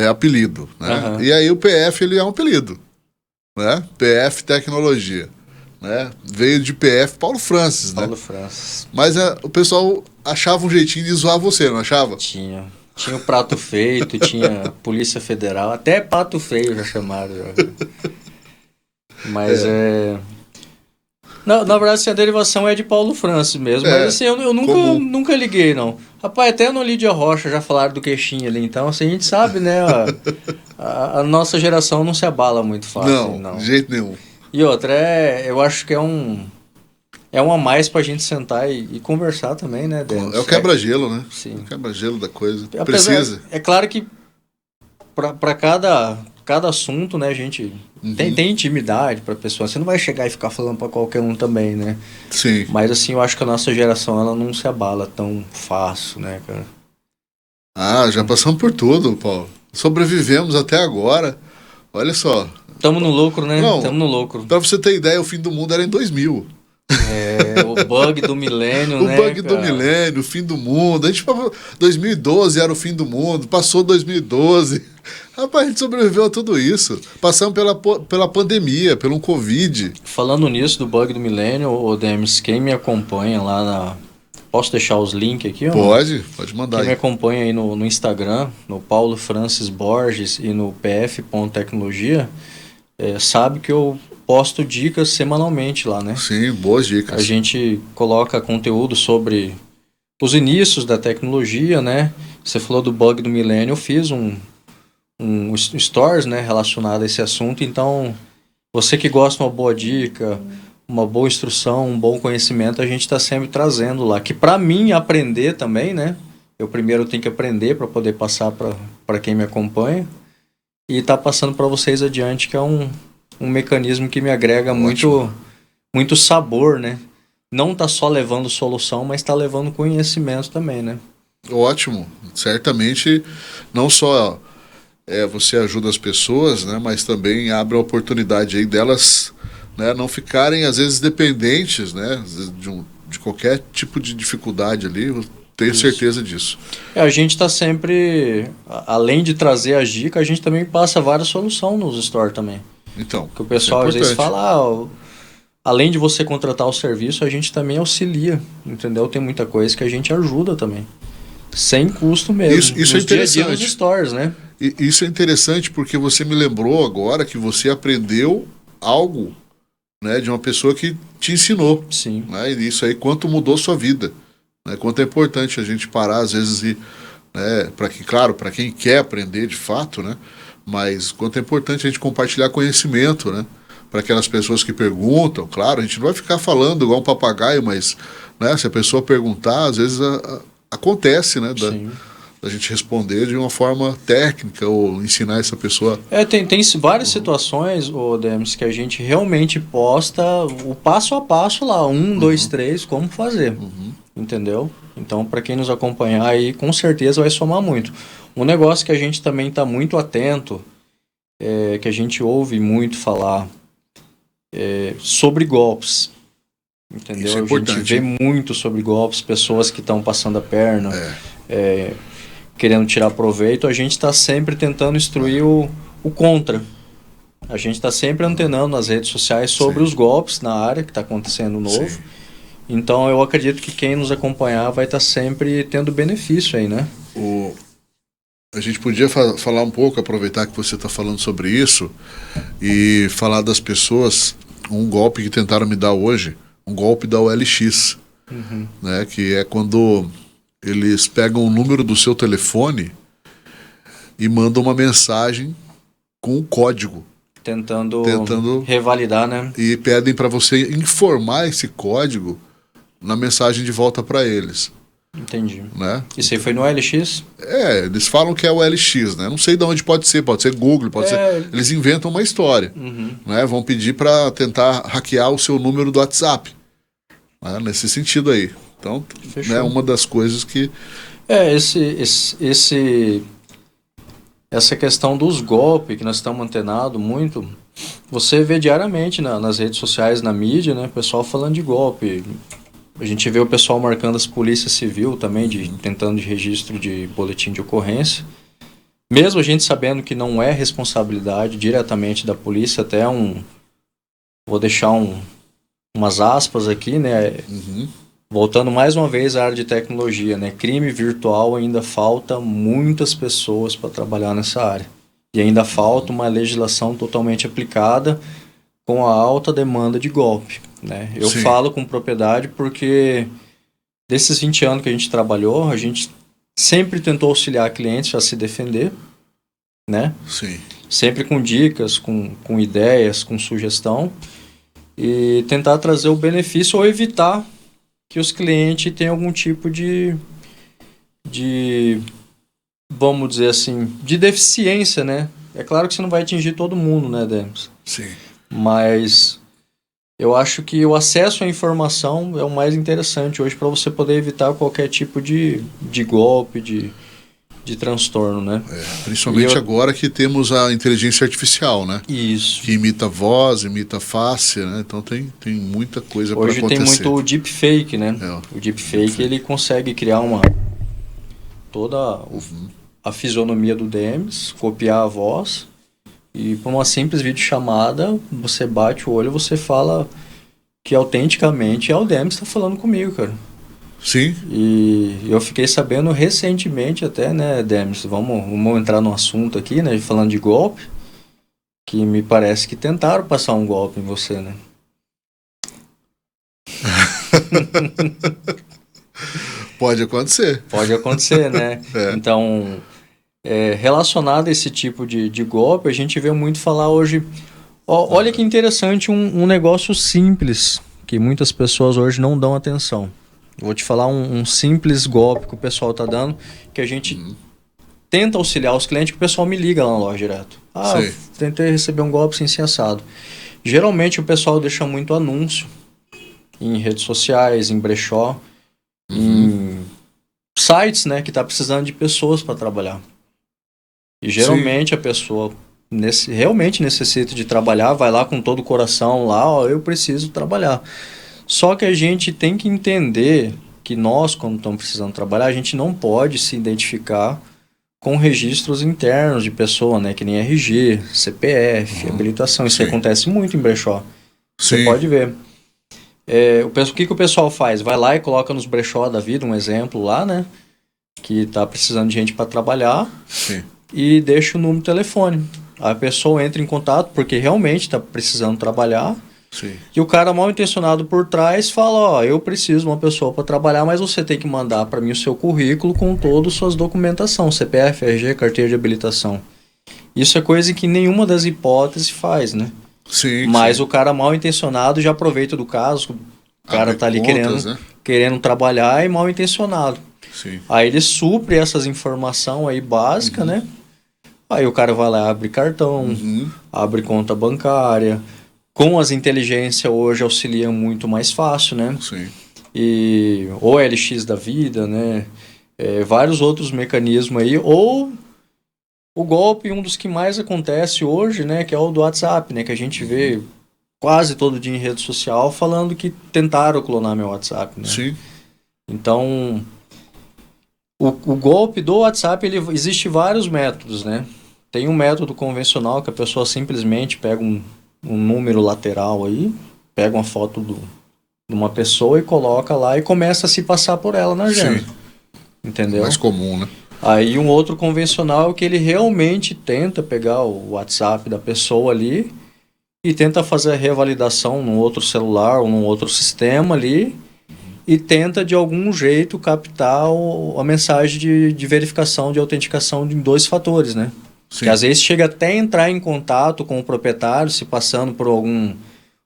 apelido, né? E aí o PF ele é um apelido, né? PF Tecnologia, né? Veio de PF Paulo Francis, né? Paulo Francis. Mas o pessoal achava um jeitinho de zoar você, não achava? Tinha o prato feito, tinha Polícia Federal, até pato feio já chamaram. Mas na verdade, assim, a derivação é de Paulo Francis mesmo. Mas assim, eu nunca liguei, não. Rapaz, até no Lídia Rocha já falaram do queixinho ali. Então, assim, a gente sabe, né? A nossa geração não se abala muito fácil. Não, de jeito nenhum. E outra, eu acho que é um a mais pra gente sentar e conversar também, né, Denis? É o quebra-gelo, né? Sim. O quebra-gelo da coisa. Precisa. É claro que pra cada assunto, né, a gente tem intimidade pra pessoa. Você não vai chegar e ficar falando pra qualquer um também, né? Sim. Mas assim, eu acho que a nossa geração, ela não se abala tão fácil, né, cara? Ah, já passamos por tudo, Paulo. Sobrevivemos até agora. Olha só. Tamo no lucro, né? Não, Tamo no lucro. Pra você ter ideia, o fim do mundo era em 2000. O bug do milênio, né? O bug do milênio, o fim do mundo. A gente falou, 2012 era o fim do mundo, passou 2012. Rapaz, a gente sobreviveu a tudo isso. Passamos pela pandemia, pelo Covid. Falando nisso, do bug do milênio, o Demis, quem me acompanha lá na... Posso deixar os links aqui? Pode mandar. Quem me acompanha aí no Instagram, no Paulo Francis Borges e no pf.tecnologia, sabe que eu posto dicas semanalmente lá, né? Sim, boas dicas. A gente coloca conteúdo sobre os inícios da tecnologia, né? Você falou do bug do milênio, eu fiz um stories, né, relacionado a esse assunto. Então, você que gosta de uma boa dica, uma boa instrução, um bom conhecimento, a gente está sempre trazendo lá. Que para mim aprender também, né? Eu primeiro tenho que aprender para poder passar para quem me acompanha. E tá passando para vocês adiante, que é um mecanismo que me agrega muito sabor, né? Não tá só levando solução, mas tá levando conhecimento também, né? Ótimo. Certamente, não só você ajuda as pessoas, né? Mas também abre a oportunidade aí delas, né, não ficarem, às vezes, dependentes, né? De qualquer tipo de dificuldade ali. Eu tenho certeza disso. A gente está sempre, além de trazer as dicas, a gente também passa várias soluções nos stores também. Então, que o pessoal às vezes fala, além de você contratar o serviço, a gente também auxilia, entendeu? Tem muita coisa que a gente ajuda também. Sem custo mesmo. Isso é interessante. Dia a dia nos stores, né? Isso é interessante porque você me lembrou agora que você aprendeu algo, né, de uma pessoa que te ensinou. Sim. Né, e isso aí, quanto mudou sua vida. Né, quanto é importante a gente parar, às vezes, e, né, para quem quer aprender de fato, né, mas quanto é importante a gente compartilhar conhecimento, né, para aquelas pessoas que perguntam. Claro, a gente não vai ficar falando igual um papagaio, mas, né, se a pessoa perguntar, às vezes acontece, né, da gente responder de uma forma técnica ou ensinar essa pessoa. Tem várias situações, Demis, que a gente realmente posta o passo a passo lá, 1, 2, 3, como fazer, entendeu? Então, para quem nos acompanhar aí, com certeza vai somar muito. Um negócio que a gente também está muito atento, que a gente ouve muito falar, sobre golpes, entendeu? Isso é a importante. gente vê muito sobre golpes, pessoas que estão passando a perna, querendo tirar proveito. A gente está sempre tentando instruir o contra. A gente está sempre antenando nas redes sociais sobre os golpes na área que está acontecendo novo. Sim. Então eu acredito que quem nos acompanhar vai estar sempre tendo benefício aí, né? A gente podia falar um pouco, aproveitar que você está falando sobre isso e falar das pessoas, um golpe que tentaram me dar hoje, um golpe da OLX, né, que é quando eles pegam o número do seu telefone e mandam uma mensagem com um código. Tentando revalidar, né? E pedem para você informar esse código na mensagem de volta para eles. Entendi. Né? Isso aí foi no OLX? Eles falam que é o OLX, né? Não sei de onde pode ser Google, pode ser... Eles inventam uma história, né? Vão pedir para tentar hackear o seu número do WhatsApp, né? Nesse sentido aí. Então, né, uma das coisas que... Essa questão dos golpes que nós estamos antenados muito, você vê diariamente nas redes sociais, na mídia, né? O pessoal falando de golpe. A gente vê o pessoal marcando as polícias civil também, tentando de registro de boletim de ocorrência. Mesmo a gente sabendo que não é responsabilidade diretamente da polícia, vou deixar umas aspas aqui, né? Voltando mais uma vez à área de tecnologia, né? Crime virtual, ainda falta muitas pessoas para trabalhar nessa área. E ainda falta uma legislação totalmente aplicada com a alta demanda de golpe, né? Eu falo com propriedade porque desses 20 anos que a gente trabalhou, a gente sempre tentou auxiliar clientes a se defender, né? Sim. Sempre com dicas, com ideias, com sugestão, e tentar trazer o benefício ou evitar que os clientes tenham algum tipo de vamos dizer assim, de deficiência, né? É claro que você não vai atingir todo mundo, né, Demis? Sim. Mas eu acho que o acesso à informação é o mais interessante hoje para você poder evitar qualquer tipo de golpe, de transtorno, né? Principalmente agora que temos a inteligência artificial, né? Isso. Que imita voz, imita face, né? Então tem muita coisa para acontecer. Hoje tem muito o deepfake, né? O deepfake, ele consegue criar toda a fisionomia do Demis, copiar a voz, e por uma simples videochamada, você bate o olho e você fala que autenticamente é o Demis que está falando comigo, cara. Sim. E eu fiquei sabendo recentemente até, né, Demis, vamos entrar no assunto aqui, né, falando de golpe, que me parece que tentaram passar um golpe em você, né? Pode acontecer. Pode acontecer, né? Então, relacionado a esse tipo de golpe, a gente vê muito falar hoje... olha que interessante, um negócio simples, que muitas pessoas hoje não dão atenção. Vou te falar um simples golpe que o pessoal está dando, que a gente tenta auxiliar os clientes, que o pessoal me liga lá na loja direto. Tentei receber um golpe sem ser assado. Geralmente o pessoal deixa muito anúncio em redes sociais, em brechó, em sites, né, que está precisando de pessoas para trabalhar. E geralmente a pessoa realmente necessita de trabalhar, vai lá com todo o coração, eu preciso trabalhar. Só que a gente tem que entender que nós, quando estamos precisando trabalhar, a gente não pode se identificar com registros internos de pessoa, né? Que nem RG, CPF, habilitação. Isso acontece muito em brechó. Você pode ver. O que o pessoal faz? Vai lá e coloca nos brechó da vida, um exemplo lá, né? Que está precisando de gente para trabalhar. E deixa o número de telefone. A pessoa entra em contato porque realmente está precisando trabalhar. E o cara mal intencionado por trás fala, eu preciso de uma pessoa para trabalhar, mas você tem que mandar para mim o seu currículo com todas as suas documentação, CPF, RG, carteira de habilitação. Isso é coisa que nenhuma das hipóteses faz, né? Mas o cara mal intencionado já aproveita do caso, o cara tá ali querendo trabalhar e mal intencionado. Sim. Aí ele supre essas informações aí básicas, né? Aí o cara vai lá, abre cartão, abre conta bancária. Com as inteligências hoje auxilia muito mais fácil, né? Sim. E OLX da vida, né? Vários outros mecanismos aí. Ou o golpe, um dos que mais acontece hoje, né? Que é o do WhatsApp, né? Que a gente vê quase todo dia em rede social falando que tentaram clonar meu WhatsApp, né? Sim. Então, o golpe do WhatsApp, existe vários métodos, né? Tem um método convencional que a pessoa simplesmente pega um número lateral aí, pega uma foto de uma pessoa e coloca lá e começa a se passar por ela na agenda. Sim. Entendeu? Mais comum, né? Aí um outro convencional é que ele realmente tenta pegar o WhatsApp da pessoa ali e tenta fazer a revalidação num outro celular ou num outro sistema ali e tenta de algum jeito captar a mensagem de verificação, de autenticação em 2 fatores, né? Sim. Que às vezes chega até a entrar em contato com o proprietário, se passando por algum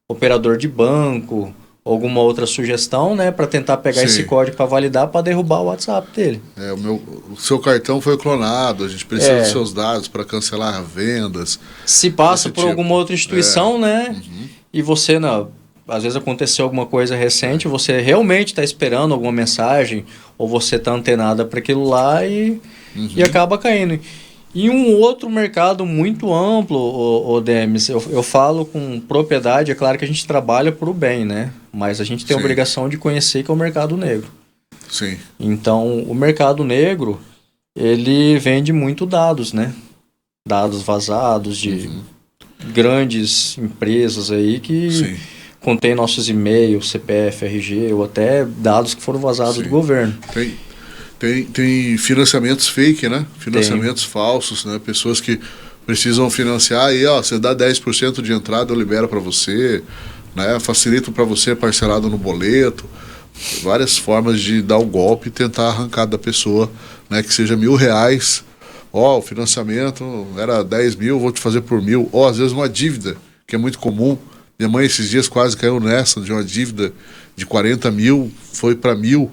operador de banco, alguma outra sugestão, né, para tentar pegar Sim. esse código para validar, para derrubar o WhatsApp dele. O seu cartão foi clonado, a gente precisa dos seus dados para cancelar vendas. Se passa Esse por tipo. alguma outra instituição, né, e você, às vezes aconteceu alguma coisa recente, você realmente está esperando alguma mensagem, ou você está antenada para aquilo lá e acaba caindo. E um outro mercado muito amplo, o Demis, eu falo com propriedade, é claro que a gente trabalha para o bem, né? Mas a gente tem a Sim. obrigação de conhecer que é o mercado negro. Sim. Então, o mercado negro, ele vende muito dados, né? Dados vazados de grandes empresas aí que Sim. contém nossos e-mails, CPF, RG, ou até dados que foram vazados Sim. do governo. Tem financiamentos fake, né? Financiamentos falsos, né? Pessoas que precisam financiar aí, ó, você dá 10% de entrada, eu libero para você, né? Facilito para você parcelado no boleto. Várias formas de dar o golpe e tentar arrancar da pessoa, né? Que seja R$1.000. Ó, o financiamento era 10 mil, vou te fazer por 1.000. Ó, às vezes uma dívida, que é muito comum. Minha mãe esses dias quase caiu nessa, de uma dívida de 40 mil, foi para 1.000.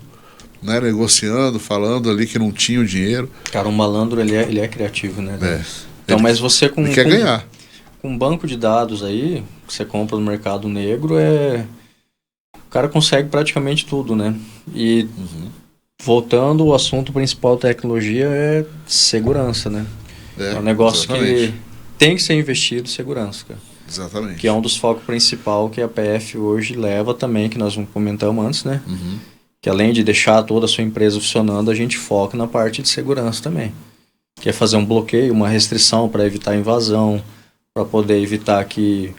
Né, negociando, falando ali que não tinha o dinheiro. Cara, o malandro, ele é criativo, né? Então, Ele- mas você Ele quer ganhar. com um banco de dados aí, que você compra no mercado negro, o cara consegue praticamente tudo, né? E voltando, o assunto principal da tecnologia é segurança, né? É um negócio exatamente. que tem que ser investido em segurança, cara. Exatamente. Que é um dos focos principais que a PF hoje leva também, que nós comentamos antes, né? Que além de deixar toda a sua empresa funcionando, a gente foca na parte de segurança também. Que é fazer um bloqueio, uma restrição para evitar invasão, para poder evitar que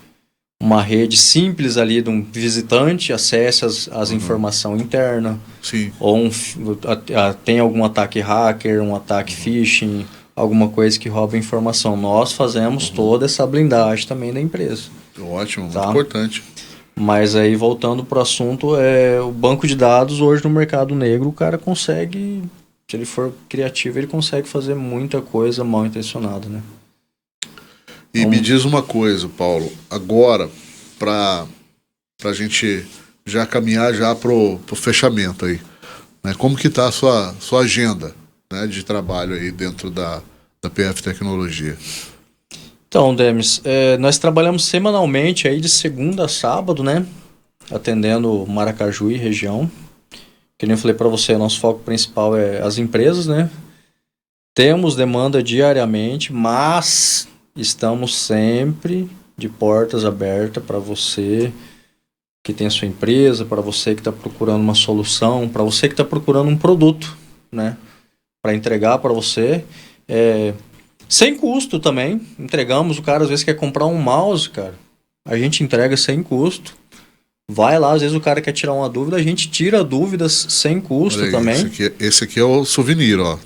uma rede simples ali de um visitante acesse as informações internas. Sim. Ou tem algum ataque hacker, um ataque phishing, alguma coisa que rouba informação. Nós fazemos toda essa blindagem também da empresa. Ótimo, muito Tá. importante. Mas aí, voltando para o assunto, o banco de dados hoje no mercado negro, o cara consegue, se ele for criativo, ele consegue fazer muita coisa mal intencionada, né? E me diz uma coisa, Paulo, agora, para a gente já caminhar já pro fechamento aí, né? Como que está a sua agenda, né, de trabalho aí dentro da PF Tecnologia? Então, Demis, nós trabalhamos semanalmente aí de segunda a sábado, né? Atendendo Maracaju e região. Que nem eu falei para você, nosso foco principal é as empresas, né? Temos demanda diariamente, mas estamos sempre de portas abertas para você que tem a sua empresa, para você que está procurando uma solução, para você que está procurando um produto, né? Para entregar para você. Sem custo também. Entregamos, o cara às vezes quer comprar um mouse, cara. A gente entrega sem custo. Vai lá, às vezes o cara quer tirar uma dúvida, a gente tira dúvidas sem custo. Olha aí, também. Esse aqui é o souvenir, ó.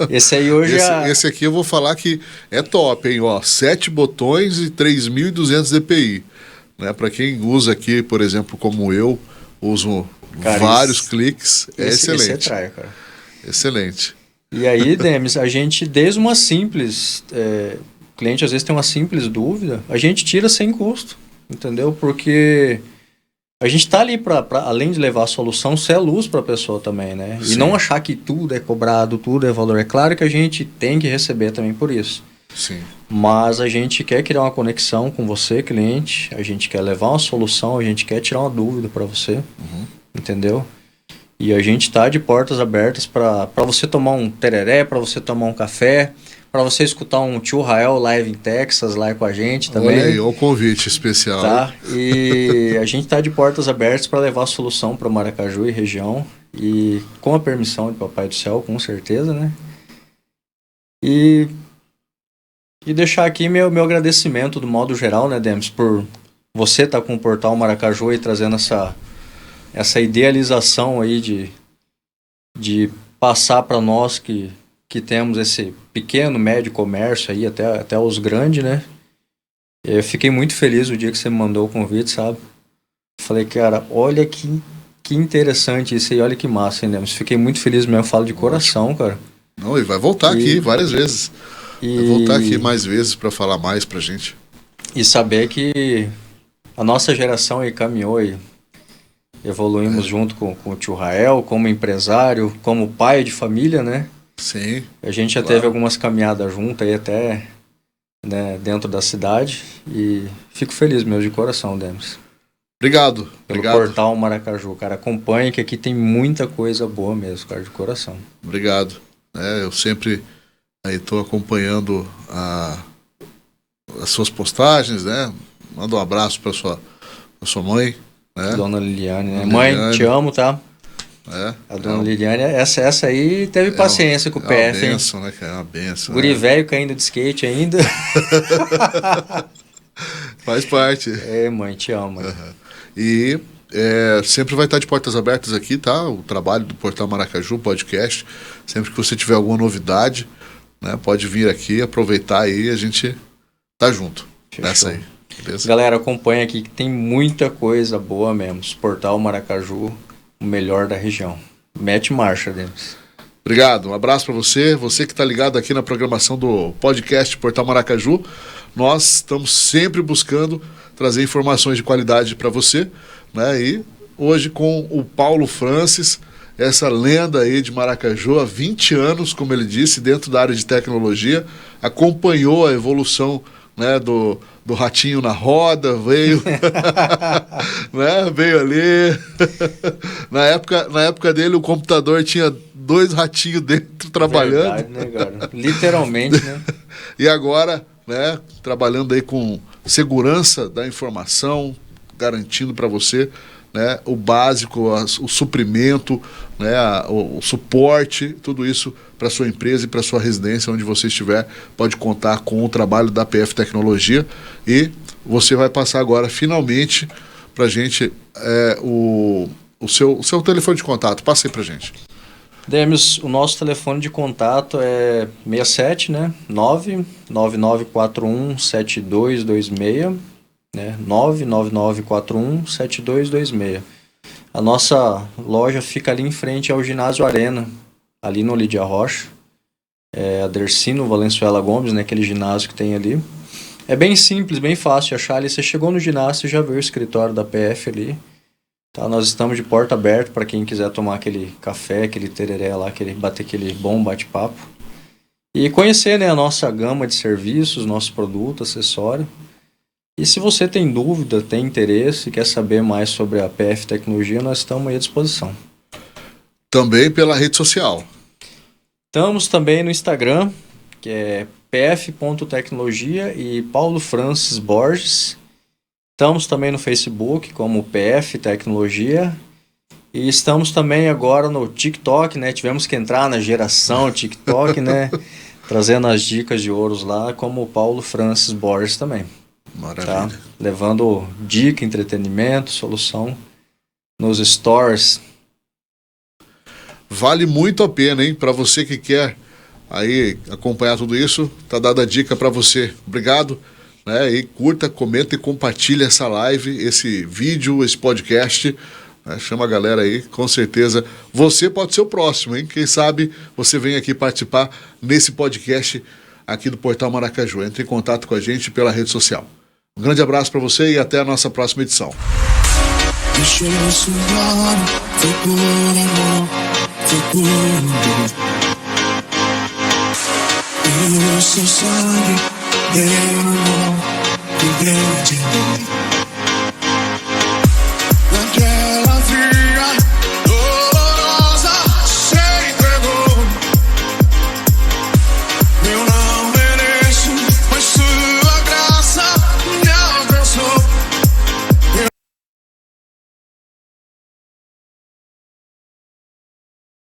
Esse aí hoje esse aqui eu vou falar que é top, hein, ó. 7 botões e 3.200 dpi. Né? Para quem usa aqui, por exemplo, como eu, uso vários cliques, é excelente. Esse trai, cara. Excelente. E aí, Demis, a gente, desde uma simples... o cliente às vezes tem uma simples dúvida, a gente tira sem custo, entendeu? Porque a gente tá ali para além de levar a solução, ser a luz para a pessoa também, né? Sim. E não achar que tudo é cobrado, tudo é valor. É claro que a gente tem que receber também por isso. Sim. Mas a gente quer criar uma conexão com você, cliente. A gente quer levar uma solução, a gente quer tirar uma dúvida para você. Entendeu? E a gente tá de portas abertas para você tomar um tereré, para você tomar um café, para você escutar um Tio Rael live em Texas lá com a gente também. Olha aí, o convite especial. Tá? E a gente tá de portas abertas para levar a solução para Maracaju e região. E com a permissão de Papai do Céu, com certeza, né? E deixar aqui meu agradecimento do modo geral, né, Demis, por você estar com o Portal Maracaju e trazendo essa idealização aí de passar para nós que temos esse pequeno, médio comércio aí, até os grandes, né? Eu fiquei muito feliz o dia que você me mandou o convite, sabe? Falei, cara, olha que interessante isso aí, olha que massa, hein, Demis? Fiquei muito feliz mesmo, eu falo de coração, cara. Não, e vai voltar aqui várias vezes. Vai voltar aqui mais vezes para falar mais pra gente. E saber que a nossa geração aí caminhou e evoluímos junto com o tio Rael, como empresário, como pai de família, né? Sim. A gente já teve algumas caminhadas juntas aí até, né, dentro da cidade e fico feliz mesmo de coração, Demis. Obrigado. Pelo Obrigado. Portal Maracaju, cara. Acompanhe que aqui tem muita coisa boa mesmo, cara, de coração. Obrigado. Eu sempre aí estou acompanhando as suas postagens, né? Manda um abraço para sua mãe, né? Dona Liliane, né? Dona Mãe, Liliane. te amo, tá? A dona Liliane, essa aí teve paciência com o PF, É uma hein? benção, né, cara? É uma benção. Guri velho caindo de skate ainda. Faz parte. Mãe, te amo. Mãe. E sempre vai estar de portas abertas aqui, tá? O trabalho do Portal Maracaju, podcast. Sempre que você tiver alguma novidade, né, pode vir aqui, aproveitar aí e a gente tá junto. Fechou. Nessa aí. Beleza? Galera, acompanha aqui que tem muita coisa boa mesmo. Portal Maracaju, o melhor da região. Mete marcha, Demis. Obrigado, um abraço para você que está ligado aqui na programação do podcast Portal Maracaju. Nós estamos sempre buscando trazer informações de qualidade para você, né? E hoje com o Paulo Francis, essa lenda aí de Maracaju há 20 anos, como ele disse, dentro da área de tecnologia, acompanhou a evolução, né, do ratinho na roda, veio né, veio ali na época dele o computador tinha 2 ratinhos dentro trabalhando. Verdade, né, cara? Literalmente, né? E agora, né, trabalhando aí com segurança da informação, garantindo para você, né, o básico, o suprimento, né, o suporte, tudo isso para sua empresa e para sua residência, onde você estiver, pode contar com o trabalho da PF Tecnologia. E você vai passar agora, finalmente, para a gente o seu telefone de contato. Passa aí para a gente. Demis, o nosso telefone de contato é 67, né? 999417226, né? 999417226. A nossa loja fica ali em frente ao Ginásio Arena, ali no Lídia Rocha. A Dercino Valenzuela Gomes, né? Aquele ginásio que tem ali. É bem simples, bem fácil de achar ali. Você chegou no ginásio, já viu o escritório da PF ali. Tá, nós estamos de porta aberta para quem quiser tomar aquele café, aquele tereré lá, bater aquele bom bate-papo. E conhecer, né, a nossa gama de serviços, nosso produto, acessório. E se você tem dúvida, tem interesse, quer saber mais sobre a PF Tecnologia, nós estamos aí à disposição. Também pela rede social. Estamos também no Instagram, que é pf.tecnologia e Paulo Francis Borges. Estamos também no Facebook como PF Tecnologia e estamos também agora no TikTok, né? Tivemos que entrar na geração TikTok, né? Trazendo as dicas de ouros lá, como o Paulo Francis Borges também. Maravilha. Tá? Levando dica, entretenimento, solução nos stores. Vale muito a pena, hein? Para você que quer aí acompanhar tudo isso, tá dada a dica para você. Obrigado. Né, e curta, comenta e compartilha essa live, esse vídeo, esse podcast, né, chama a galera aí, com certeza você pode ser o próximo, hein? Quem sabe você vem aqui participar nesse podcast aqui do Portal Maracaju. Entre em contato com a gente pela rede social. Um grande abraço para você e até a nossa próxima edição. deixou sugado, foi por amor, foi por amor. E o seu sangue deu amor, e deu de mim.